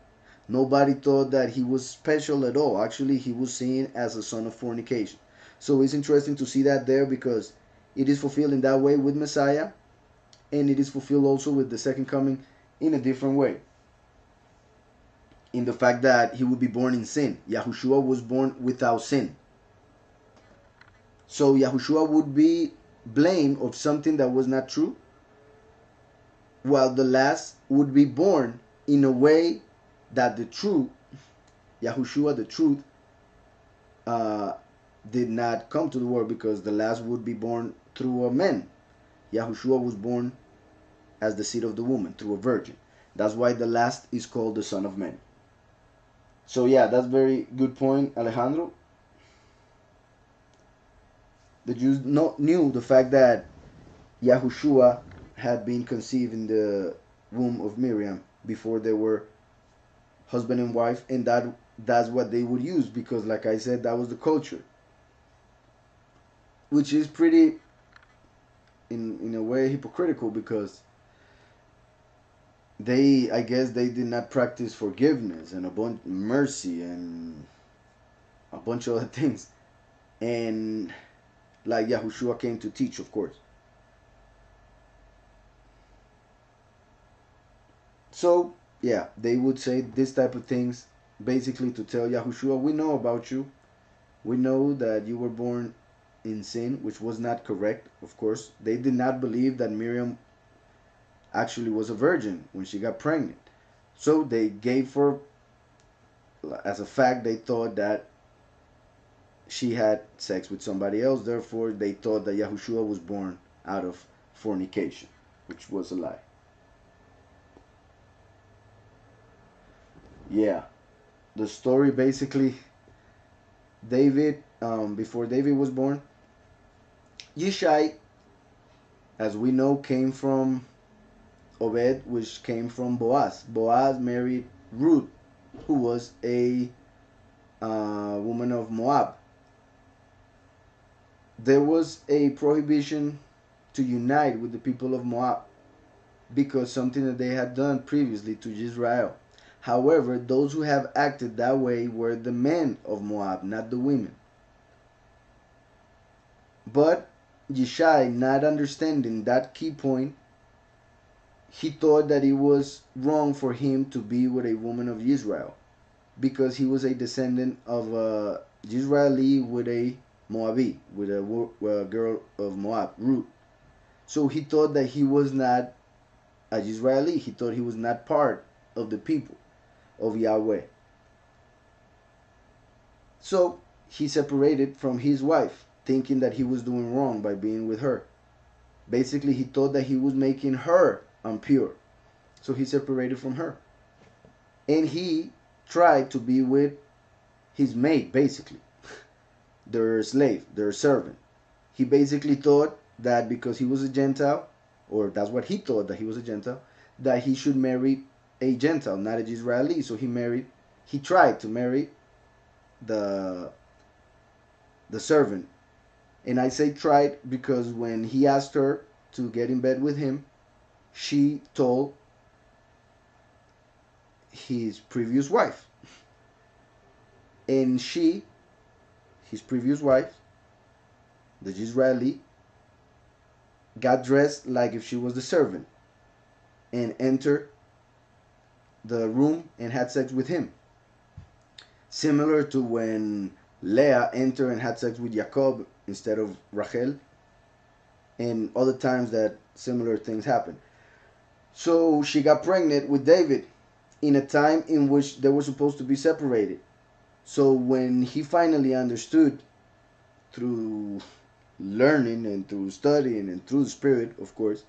A: Nobody thought that he was special at all. Actually, he was seen as a son of fornication. So it's interesting to see that there because it is fulfilled in that way with Messiah, and it is fulfilled also with the second coming in a different way. In the fact that he would be born in sin. Yahushua was born without sin. So Yahushua would be blamed of something that was not true, while the last would be born in a way that the truth, Yahushua, the truth, did not come to the world, because the last would be born through a man. Yahushua was born as the seed of the woman, through a virgin. That's why the last is called the Son of Man. So yeah, that's very good point, Alejandro. The Jews knew the fact that Yahushua had been conceived in the womb of Miriam before they were husband and wife, and that's what they would use, because like I said, that was the culture, which is pretty in a way hypocritical, because I guess they did not practice forgiveness and mercy and a bunch of other things, and like Yahushua came to teach, of course. So yeah, they would say this type of things basically to tell Yahushua, we know about you. We know that you were born in sin, which was not correct, of course. They did not believe that Miriam actually was a virgin when she got pregnant. So they gave her, as a fact, they thought that she had sex with somebody else. Therefore, they thought that Yahushua was born out of fornication, which was a lie. Yeah. the story basically, David, before David was born, Yishai, as we know, came from Obed, which came from Boaz. Boaz married Ruth, who was a woman of Moab. There was a prohibition to unite with the people of Moab because something that they had done previously to Israel. However, those who have acted that way were the men of Moab, not the women. But Yishai, not understanding that key point, he thought that it was wrong for him to be with a woman of Israel because he was a descendant of a Israeli with a Moabite, with a girl of Moab, Ruth. So he thought that he was not a Israeli. He thought he was not part of the people of Yahweh. So he separated from his wife, thinking that he was doing wrong by being with her. Basically, he thought that he was making her impure. So he separated from her. And he tried to be with his maid, basically. Their slave, their servant. He basically thought that because he was a Gentile, or that's what he thought, that he was a Gentile, that he should marry a Gentile, not an Israeli. So he tried to marry the servant. And I say tried because when he asked her to get in bed with him, she told his previous wife. And she, his previous wife, the Israeli, got dressed like if she was the servant and entered the room and had sex with him. Similar to when Leah entered and had sex with Jacob instead of Rachel, and other times that similar things happen. So she got pregnant with David in a time in which they were supposed to be separated. So when he finally understood through learning and through studying and through the Spirit, of course,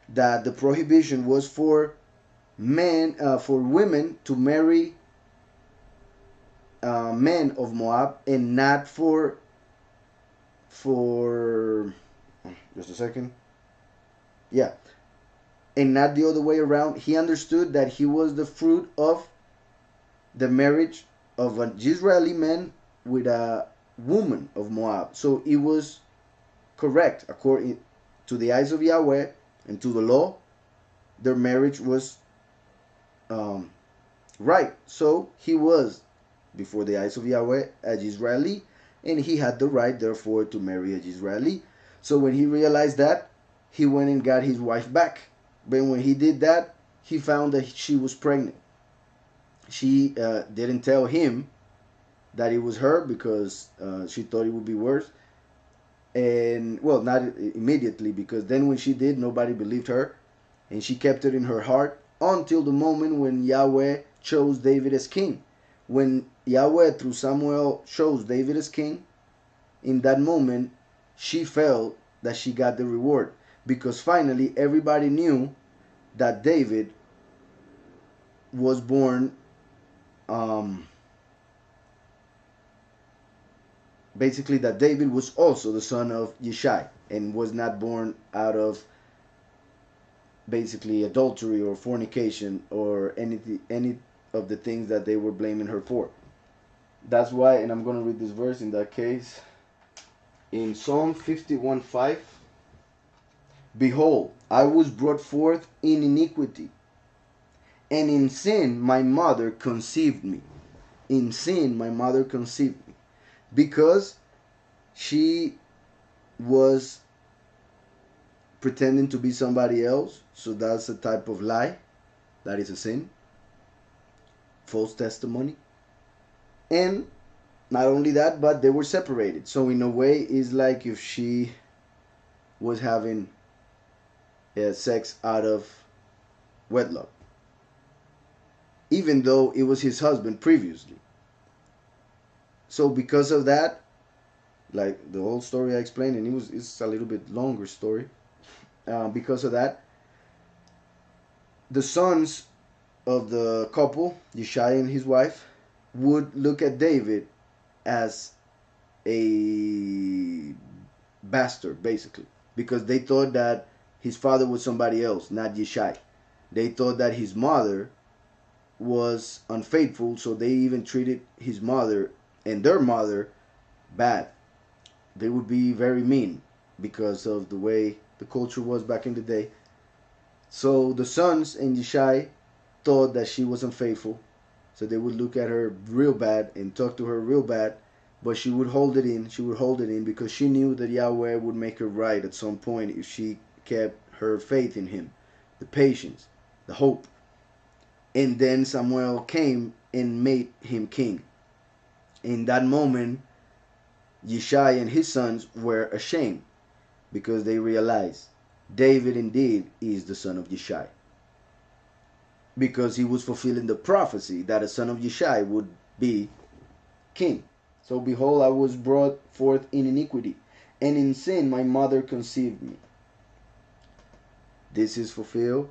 A: that the prohibition was for women to marry men of Moab and not for just a second. Yeah. And not the other way around. He understood that he was the fruit of the marriage of an Israeli man with a woman of Moab. So it was correct according to the eyes of Yahweh and to the law. Their marriage was right. So he was, before the eyes of Yahweh, an Israeli, and he had the right, therefore, to marry an Israeli. So when he realized that, he went and got his wife back. But when he did that, he found that she was pregnant. She didn't tell him that it was her because she thought it would be worse. And, well, not immediately, because then when she did, nobody believed her. And she kept it in her heart until the moment when Yahweh chose David as king. When Yahweh, through Samuel, chose David as king, in that moment, she felt that she got the reward. Because finally, everybody knew that David was born, basically that David was also the son of Yishai and was not born out of basically adultery or fornication or any of the things that they were blaming her for. That's why, and I'm going to read this verse in that case, in Psalm 51:5, behold, I was brought forth in iniquity, and in sin my mother conceived me. In sin my mother conceived me. Because she was pretending to be somebody else. So that's a type of lie. That is a sin. False testimony. And not only that, but they were separated. So in a way, it's like if she was having sex out of wedlock. Even though it was his husband previously. So because of that, like the whole story I explained, and it's a little bit longer story. Because of that, the sons of the couple, Yishai and his wife, would look at David as a bastard, basically, because they thought that his father was somebody else, not Yishai. They thought that his mother was unfaithful, so they even treated his mother and their mother bad. They would be very mean because of the way the culture was back in the day. So the sons and Yishai thought that she was unfaithful, so they would look at her real bad and talk to her real bad, but she would hold it in. She would hold it in because she knew that Yahweh would make her right at some point if she kept her faith in him, the patience, the hope. And then Samuel came and made him king. In that moment, Yishai and his sons were ashamed because they realized David indeed is the son of Yishai, because he was fulfilling the prophecy that a son of Yishai would be king. So behold, I was brought forth in iniquity, and in sin my mother conceived me. This is fulfilled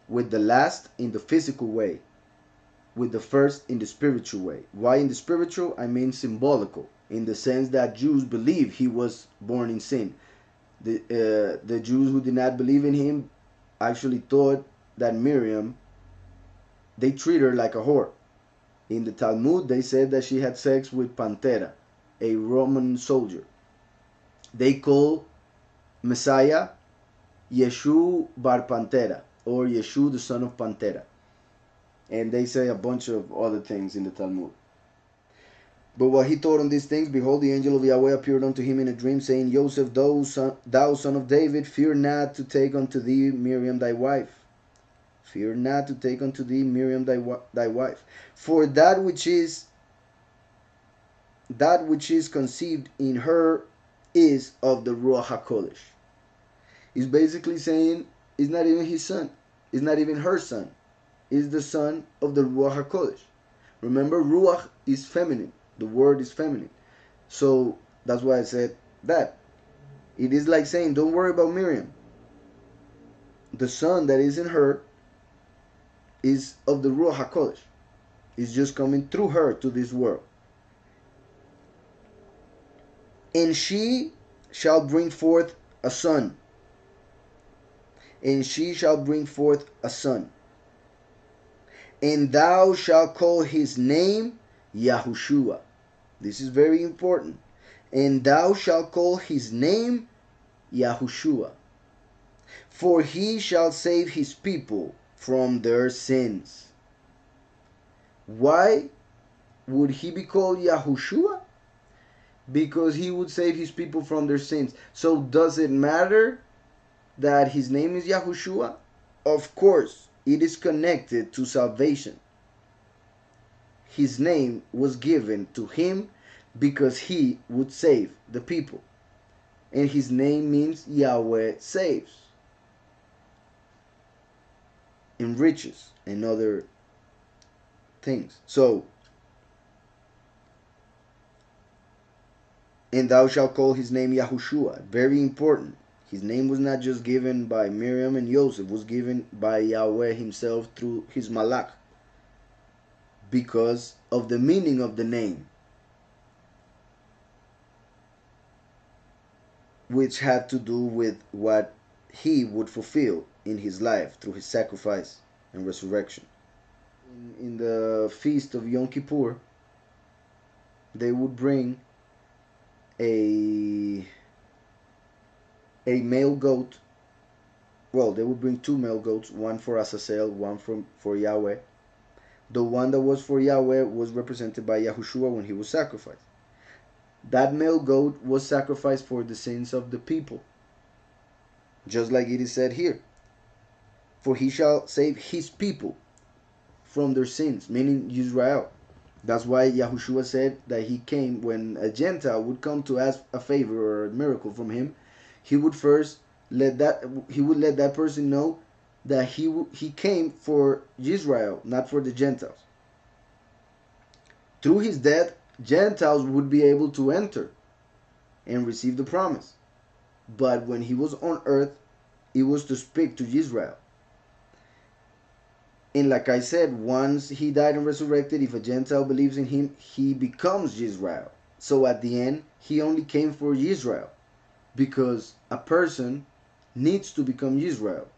A: with the last in the physical way, with the first in the spiritual way. Why in the spiritual? I mean symbolical, in the sense that Jews believe he was born in sin. The Jews who did not believe in him actually thought that Miriam, they treat her like a whore. In the Talmud, they said that she had sex with Pantera, a Roman soldier. They call Messiah Yeshu bar Pantera, or Yeshu the son of Pantera. And they say a bunch of other things in the Talmud. But while he thought on these things, behold, the angel of Yahweh appeared unto him in a dream, saying, Joseph, thou son of David, fear not to take unto thee Miriam thy wife. Fear not to take unto thee Miriam thy wife. For that which is conceived in her is of the Ruach HaKodesh. He's basically saying it's not even his son. It's not even her son. It's the son of the Ruach HaKodesh. Remember, Ruach is feminine. The word is feminine. So that's why I said that. It is like saying, don't worry about Miriam. The son that is in her is of the Ruach HaKodesh. It's just coming through her to this world. And she shall bring forth a son. And she shall bring forth a son. And thou shalt call his name Yahushúa. This is very important. And thou shalt call his name Yahushúa. For he shall save his people from their sins. Why would he be called Yahushúa? Because he would save his people from their sins. So does it matter that his name is Yahushúa? Of course, it is connected to salvation. His name was given to him because he would save the people. And his name means Yahweh saves, enriches, and other things. So, and thou shalt call his name Yahushúa. Very important. His name was not just given by Miriam and Joseph, it was given by Yahweh himself through his malach, because of the meaning of the name, which had to do with what he would fulfill in his life through his sacrifice and resurrection. In the feast of Yom Kippur, they would bring a male goat. Well, they would bring two male goats, one for Azazel, one for Yahweh. The one that was for Yahweh was represented by Yahushúa when he was sacrificed. That male goat was sacrificed for the sins of the people, just like it is said here. For he shall save his people from their sins, meaning Israel. That's why Yahushúa said that he came, when a Gentile would come to ask a favor or a miracle from him, he would first let that person know that he came for Israel, not for the Gentiles. Through his death, Gentiles would be able to enter and receive the promise. But when he was on earth, it was to speak to Israel. And like I said, once he died and resurrected, if a Gentile believes in him, he becomes Israel. So at the end, he only came for Israel, because a person needs to become Israel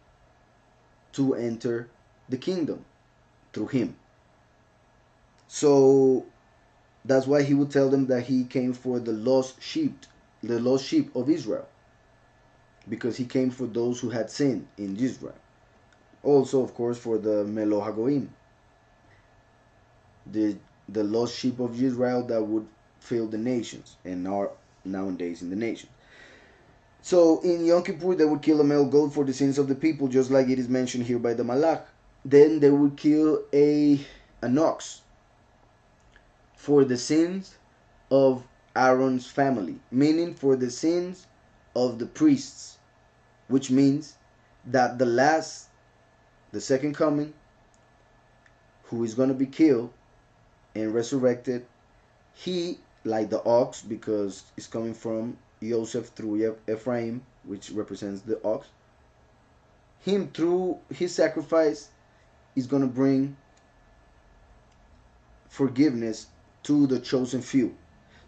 A: to enter the kingdom through him. So that's why he would tell them that he came for the lost sheep of Israel, because he came for those who had sinned in Israel. Also, of course, for the Melo Hagoim, the lost sheep of Israel that would fill the nations and are nowadays in the nations. So in Yom Kippur, they would kill a male goat for the sins of the people, just like it is mentioned here by the Malach. Then they would kill an ox for the sins of Aaron's family, meaning for the sins of the priests, which means that the second coming, who is going to be killed and resurrected, he, like the ox, because it's coming from Joseph through Ephraim, which represents the ox, him through his sacrifice is going to bring forgiveness to the chosen few.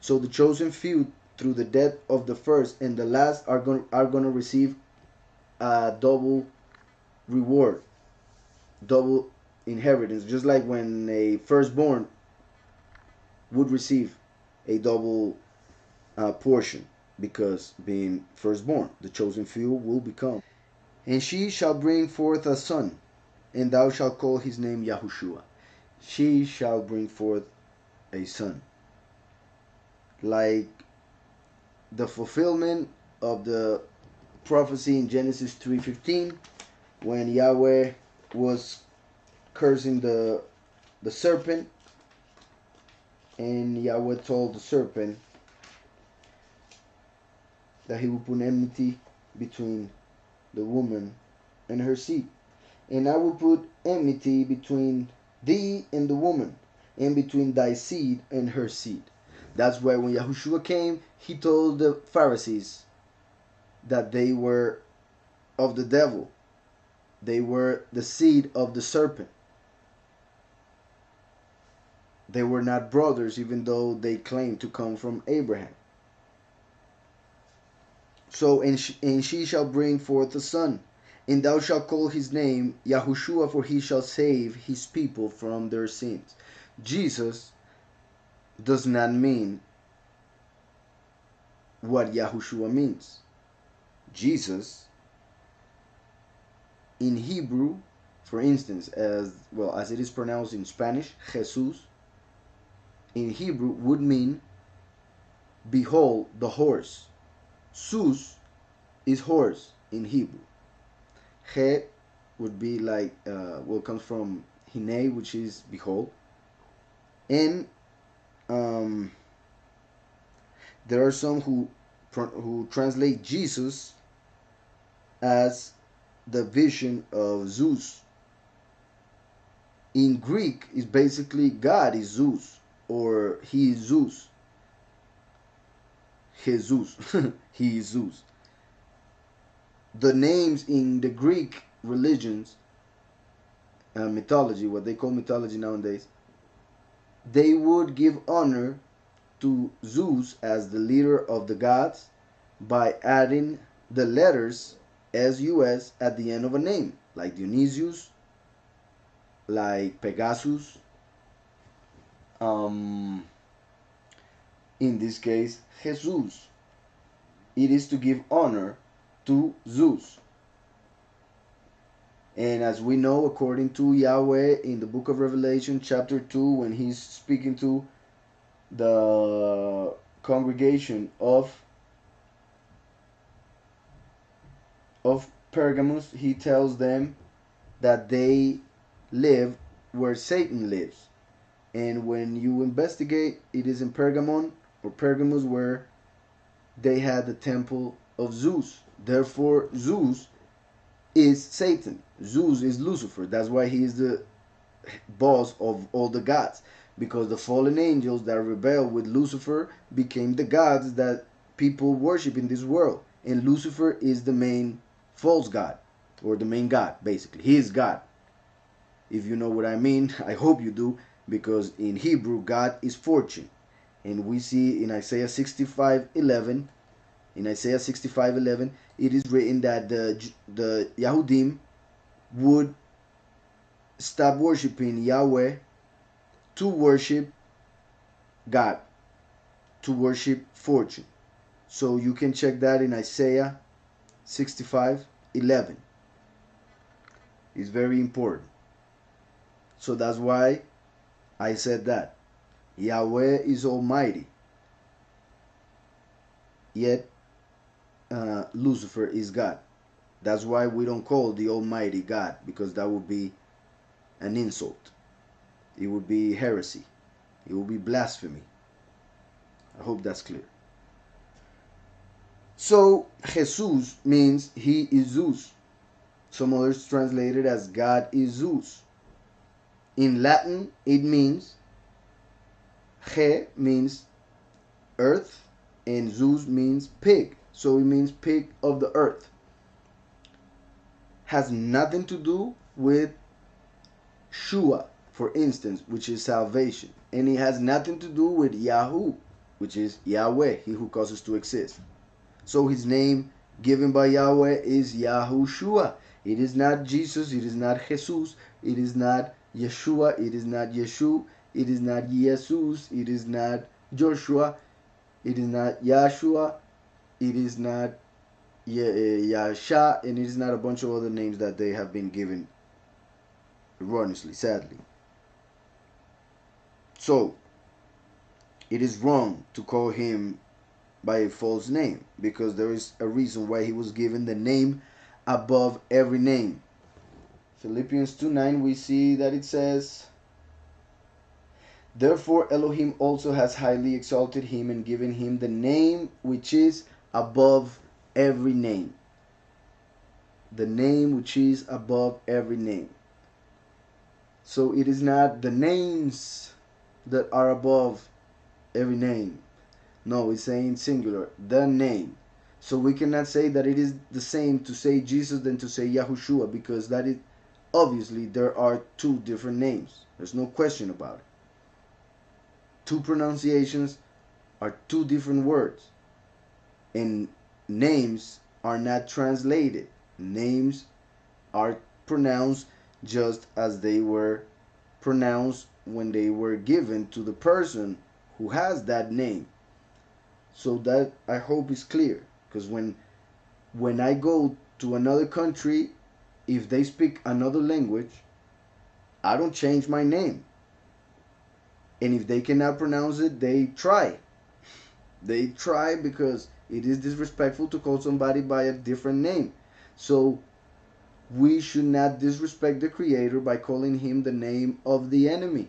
A: So the chosen few, through the death of the first and the last, are going to receive a double reward, double inheritance, just like when a firstborn would receive a double portion, because being firstborn, the chosen few will become. And she shall bring forth a son, and thou shalt call his name Yahushúa. She shall bring forth a son, like the fulfillment of the prophecy in Genesis 3:15, when Yahweh was cursing the serpent, and Yahweh told the serpent that he would put enmity between the woman and her seed. And I will put enmity between thee and the woman, and between thy seed and her seed. That's why when Yahushua came, he told the Pharisees that they were of the devil. They were the seed of the serpent. They were not brothers, even though they claimed to come from Abraham. So, and she shall bring forth a son, and thou shalt call his name Yahushua, for he shall save his people from their sins. Jesus does not mean what Yahushua means. Jesus, in Hebrew, for instance, as well as it is pronounced in Spanish, Jesus, in Hebrew would mean, behold the horse. Sus is horse in Hebrew. He would be like, comes from hine, which is behold. And there are some who translate Jesus as the vision of Zeus. In Greek, is basically God is Zeus, or he is Zeus. Jesus, he is Zeus. The names in the Greek religions, mythology, what they call mythology nowadays, they would give honor to Zeus as the leader of the gods by adding the letters S-U-S at the end of a name, like Dionysius, like Pegasus, in this case, Jesus. It is to give honor to Zeus. And as we know, according to Yahweh in the book of Revelation, chapter 2, when he's speaking to the congregation of Pergamos, he tells them that they live where Satan lives. And when you investigate, it is in Pergamon or Pergamos where they had the temple of Zeus. Therefore, Zeus is Satan. Zeus is Lucifer. That's why he is the boss of all the gods. Because the fallen angels that rebelled with Lucifer became the gods that people worship in this world. And Lucifer is the main false god, or the main god, basically. He is God. if you know what I mean. I hope you do, because in Hebrew, God is fortune. And we see in Isaiah 65:11, it is written that the Yahudim would stop worshiping Yahweh to worship God, to worship fortune. So you can check that in Isaiah 65:11. It's very important. So that's why I said that. Yahweh is almighty, yet Lucifer is God. That's why we don't call the Almighty God, because that would be an insult. It would be heresy. It would be blasphemy. I hope that's clear. So Jesus means he is Zeus. Some others translate it as God is Zeus. In Latin, it means Je means earth, and Zeus means pig. So it means pig of the earth. Has nothing to do with Shua, for instance, which is salvation. And it has nothing to do with Yahu, which is Yahweh, he who causes to exist. So his name given by Yahweh is Yahushúa. It is not Jesus, it is not Jesus, it is not Yeshua, it is not Yeshu, it is not Jesus, it is not Joshua, it is not Yahshua, it is not Yasha, and it is not a bunch of other names that they have been given erroneously, sadly. So, it is wrong to call him by a false name, because there is a reason why he was given the name above every name. Philippians 2:9, we see that it says, therefore Elohim also has highly exalted him and given him the name which is above every name. The name which is above every name. So it is not the names that are above every name. No, it's saying singular, the name. So we cannot say that it is the same to say Jesus than to say Yahushua, because that is obviously there are two different names. There's no question about it. Two pronunciations are two different words. And names are not translated. Names are pronounced just as they were pronounced when they were given to the person who has that name. So that, I hope, is clear, because when I go to another country, if they speak another language, I don't change my name. And if they cannot pronounce it, they try. They try, because it is disrespectful to call somebody by a different name. So we should not disrespect the Creator by calling him the name of the enemy.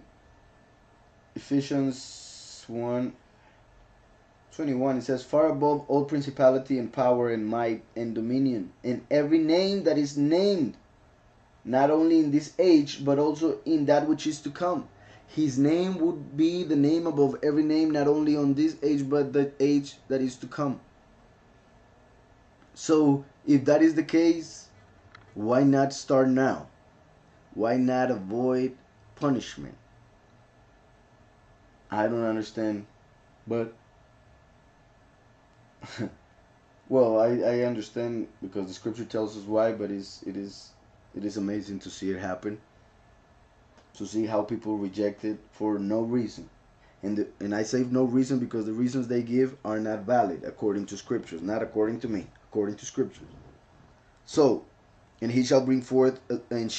A: Ephesians 1:21, it says, far above all principality and power and might and dominion, and every name that is named, not only in this age, but also in that which is to come. His name would be the name above every name, not only on this age, but the age that is to come. So, if that is the case, why not start now? Why not avoid punishment? I don't understand, but well, I understand, because the scripture tells us why, but it is amazing to see it happen, to see how people reject it for no reason. And I say no reason because the reasons they give are not valid according to scriptures, not according to me, according to scriptures. So, and she shall bring forth a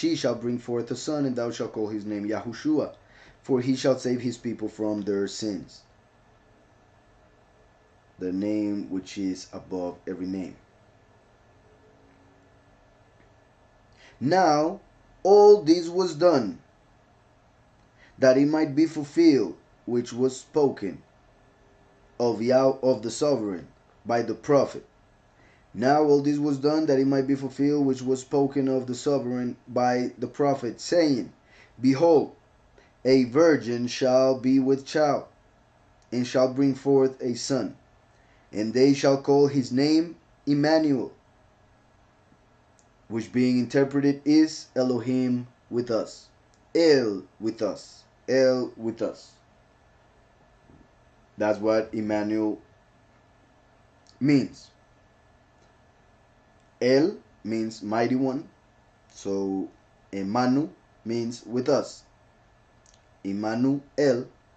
A: son, and thou shalt call his name Yahushua, for he shall save his people from their sins. The name which is above every name. Now all this was done, that it might be fulfilled which was spoken of the sovereign by the prophet. Now all this was done, that it might be fulfilled which was spoken of the sovereign by the prophet, saying, behold, a virgin shall be with child, and shall bring forth a son, and they shall call his name Emmanuel, which being interpreted is Elohim with us. El with us. El with us. That's what Emmanuel means. El means mighty one. So Emmanuel means with us. Emmanuel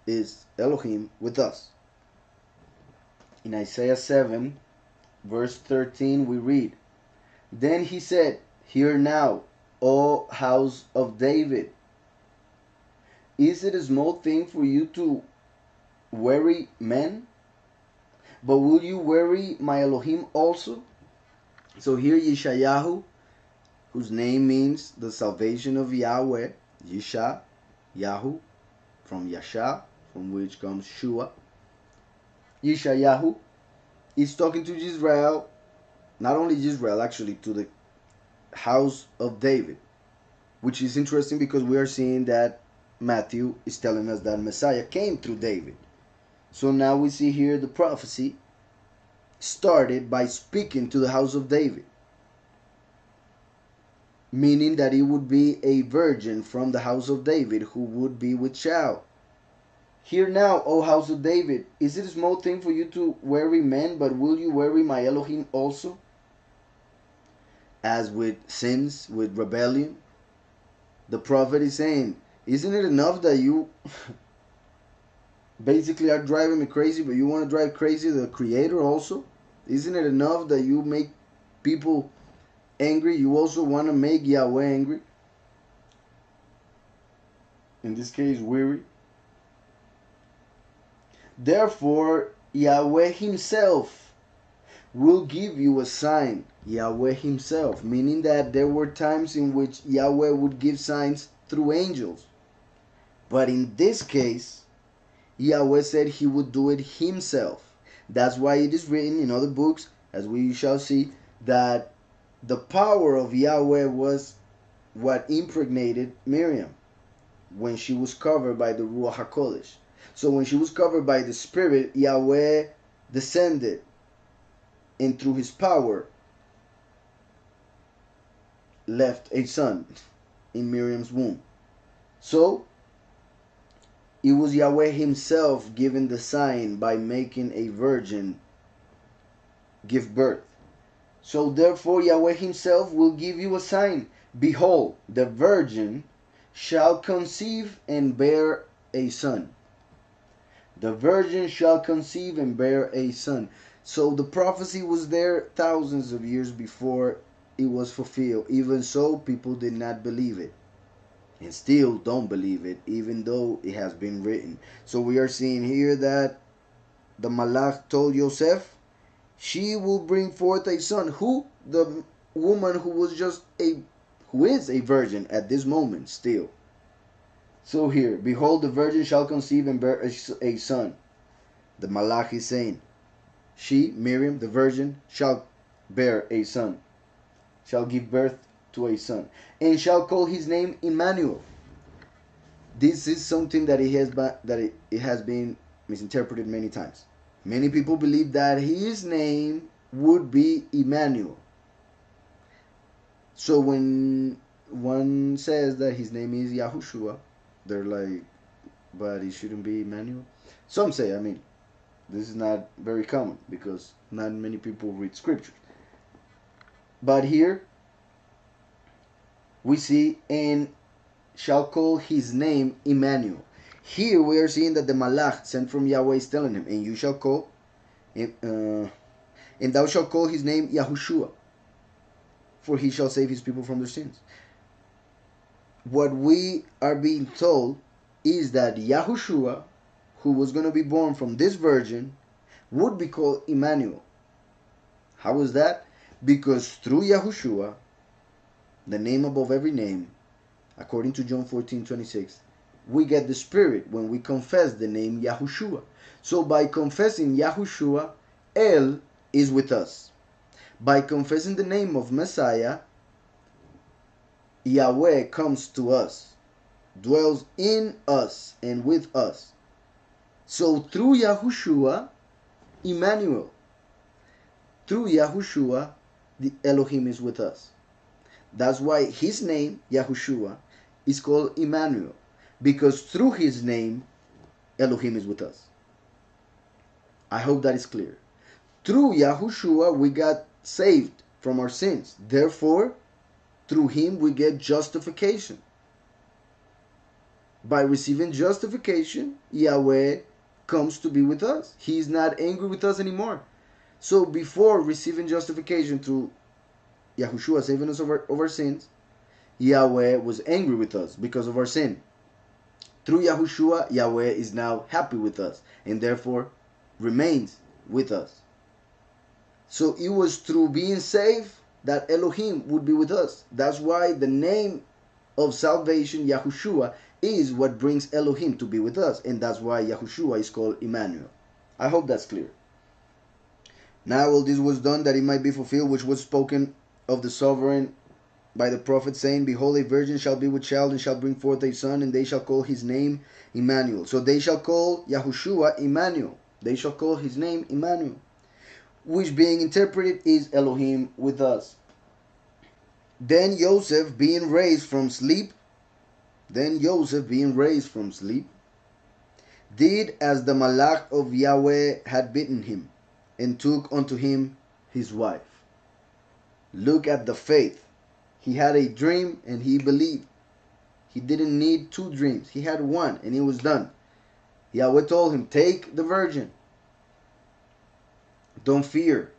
A: is Elohim with us. In Isaiah 7, verse 13, we read, Then he said, Hear now, O house of David. Is it a small thing for you to weary men? But will you weary my Elohim also? So here Yeshayahu, whose name means the salvation of Yahweh, Yesha, Yahu, from Yasha, from which comes Shua. Yeshayahu is talking to Israel, not only Israel, actually, to the house of David, which is interesting because we are seeing that Matthew is telling us that Messiah came through David. So now we see here the prophecy started by speaking to the house of David, meaning that it would be a virgin from the house of David who would be with child. Hear now, O house of David, is it a small thing for you to weary men, but will you weary my Elohim also? As with sins, with rebellion, the prophet is saying, isn't it enough that you basically are driving me crazy, but you want to drive crazy the Creator also? Isn't it enough that you make people angry? You also want to make Yahweh angry? In this case, weary. Therefore, Yahweh himself will give you a sign. Yahweh himself, meaning that there were times in which Yahweh would give signs through angels. But in this case, Yahweh said he would do it himself. That's why it is written in other books, as we shall see, that the power of Yahweh was what impregnated Miriam when she was covered by the Ruach HaKodesh. So when she was covered by the Spirit, Yahweh descended, and through his power left a son in Miriam's womb. So it was Yahweh himself giving the sign by making a virgin give birth. So therefore Yahweh himself will give you a sign. Behold, the virgin shall conceive and bear a son. The virgin shall conceive and bear a son. So the prophecy was there thousands of years before it was fulfilled. Even so, people did not believe it, and still don't believe it, even though it has been written. So we are seeing here that the Malach told Yosef, she will bring forth a son. Who? The woman who is a virgin at this moment still. So here, behold, the virgin shall conceive and bear a son. The Malach is saying, she, Miriam, the virgin, shall bear a son, shall give birth to a son, and shall call his name Emmanuel. This is something that it has been misinterpreted many times. Many people believe that his name would be Emmanuel. So when one says that his name is Yahushúa, they're like, but it shouldn't be Emmanuel. Some say, this is not very common because not many people read scriptures. But here we see, and shall call his name Emmanuel. Here we are seeing that the Malach sent from Yahweh is telling him, and you shall call, and thou shalt call his name Yahushúa, for he shall save his people from their sins. What we are being told is that Yahushúa, who was going to be born from this virgin, would be called Emmanuel. How is that? Because through Yahushúa, the name above every name, according to John 14:26, we get the Spirit when we confess the name Yahushúa. So by confessing Yahushúa, El is with us. By confessing the name of Messiah, Yahweh comes to us, dwells in us and with us. So through Yahushúa, Emmanuel, through Yahushúa, the Elohim is with us. That's why his name, Yahushúa, is called Emmanuel, because through his name, Elohim is with us. I hope that is clear. Through Yahushua, we got saved from our sins. Therefore, through him, we get justification. By receiving justification, Yahweh comes to be with us. He is not angry with us anymore. So before receiving justification through Yahushua saving us of our sins, Yahweh was angry with us because of our sin. Through Yahushua, Yahweh is now happy with us and therefore remains with us. So it was through being saved that Elohim would be with us. That's why the name of salvation, Yahushua, is what brings Elohim to be with us. And that's why Yahushua is called Emmanuel. I hope that's clear. Now all this was done that it might be fulfilled, which was spoken of the sovereign by the prophet, saying, Behold, a virgin shall be with child, and shall bring forth a son, and they shall call his name Emmanuel. So they shall call Yahushua Emmanuel. They shall call his name Emmanuel, which being interpreted is Elohim with us. Then Joseph being raised from sleep, did as the Malach of Yahweh had bidden him, and took unto him his wife. Look at the faith. He had a dream and he believed. He didn't need 2 dreams. He had one and it was done. Yahweh told him, take the virgin. Don't fear.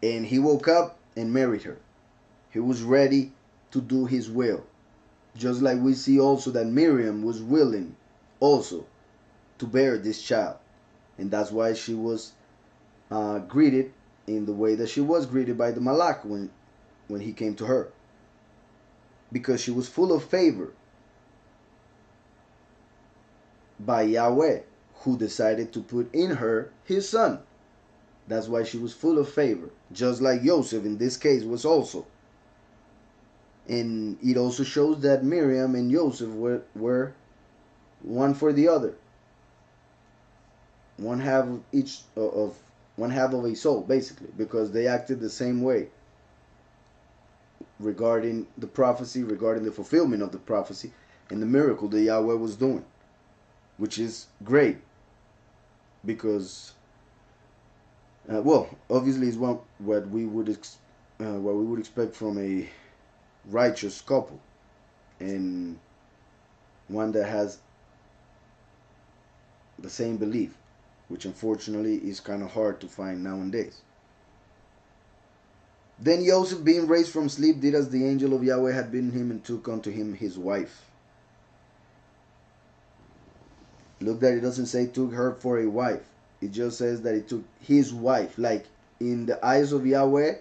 A: And he woke up and married her. He was ready to do his will. Just like we see also that Miriam was willing also to bear this child. And that's why she was greeted in the way that she was greeted by the Malach when he came to her. Because she was full of favor by Yahweh, who decided to put in her his son. That's why she was full of favor. Just like Joseph in this case was also. And it also shows that Miriam and Joseph were one for the other. One half of a soul, basically, because they acted the same way regarding the prophecy, regarding the fulfillment of the prophecy, and the miracle that Yahweh was doing, which is great, because obviously it's what we would expect from a righteous couple, and one that has the same belief, which unfortunately is kind of hard to find nowadays. Then Joseph, being raised from sleep, did as the angel of Yahweh had bidden him, and took unto him his wife. Look that it doesn't say took her for a wife. It just says that he took his wife. Like in the eyes of Yahweh,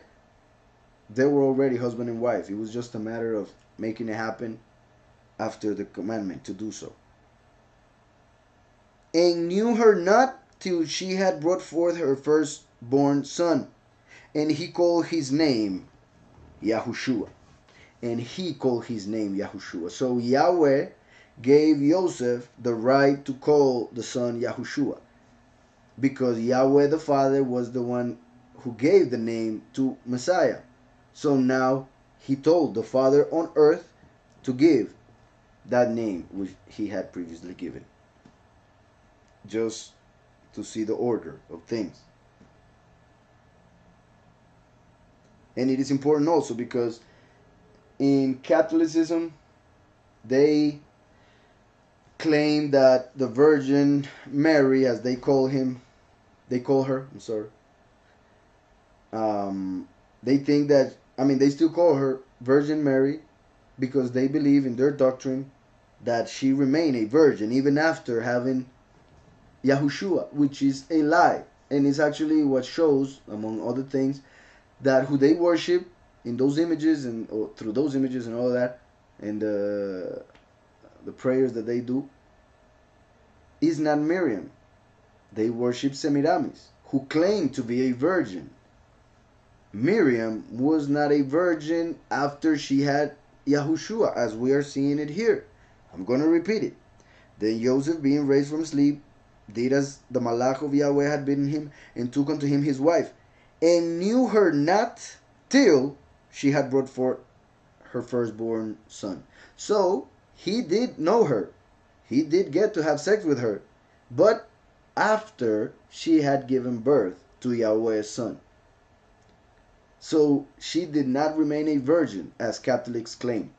A: they were already husband and wife. It was just a matter of making it happen after the commandment to do so. And knew her not till she had brought forth her firstborn son. And he called his name Yahushua. So Yahweh gave Joseph the right to call the son Yahushua, because Yahweh the Father was the one who gave the name to Messiah. So now he told the Father on earth to give that name which he had previously given, just to see the order of things. And it is important also because in Catholicism they claim that the Virgin Mary, as they call her, they think that, they still call her Virgin Mary because they believe in their doctrine that she remained a virgin even after having Yahushua, which is a lie. And it's actually what shows, among other things, that who they worship in those images or through those images and all that, and the prayers that they do, is not Miriam. They worship Semiramis, who claim to be a virgin. Miriam was not a virgin after she had Yahushua, as we are seeing it here. I'm going to repeat it. Then Joseph, being raised from sleep, did as the Malach of Yahweh had bidden him, and took unto him his wife, and knew her not till she had brought forth her firstborn son. So he did know her. He did get to have sex with her, but after she had given birth to Yahweh's son. So she did not remain a virgin, as Catholics claim.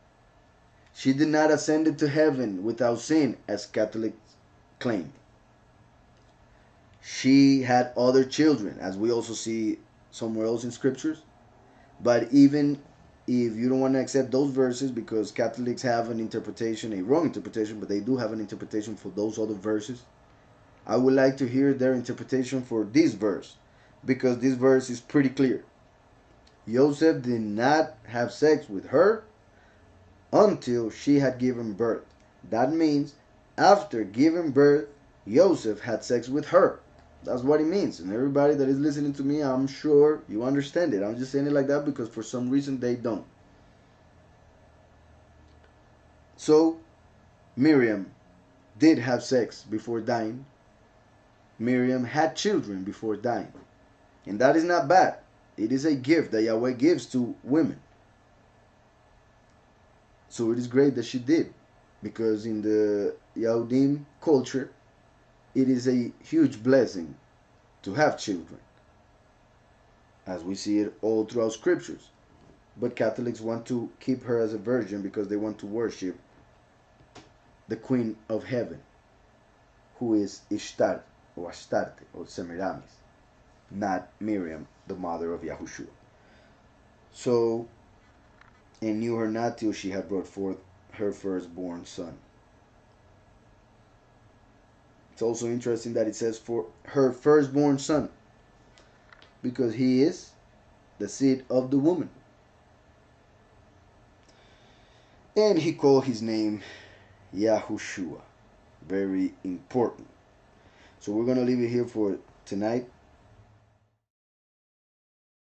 A: She did not ascend to heaven without sin, as Catholics claim. She had other children, as we also see somewhere else in scriptures. But even if you don't want to accept those verses, because Catholics have an interpretation, a wrong interpretation, but they do have an interpretation for those other verses, I would like to hear their interpretation for this verse, because this verse is pretty clear. Joseph did not have sex with her until she had given birth. That means after giving birth, Joseph had sex with her. That's what it means. And everybody that is listening to me, I'm sure you understand it. I'm just saying it like that because for some reason they don't. So Miriam did have sex before dying. Miriam had children before dying. And that is not bad. It is a gift that Yahweh gives to women. So it is great that she did, because in the Yahudim culture, it is a huge blessing to have children, as we see it all throughout scriptures. But Catholics want to keep her as a virgin because they want to worship the Queen of Heaven, who is Ishtar, or Astarte, or Semiramis, not Miriam, the mother of Yahushúa. So, and knew her not till she had brought forth her firstborn son. It's also interesting that it says for her firstborn son, because he is the seed of the woman. And he called his name Yahushúa. Very important. So we're going to leave it here for tonight.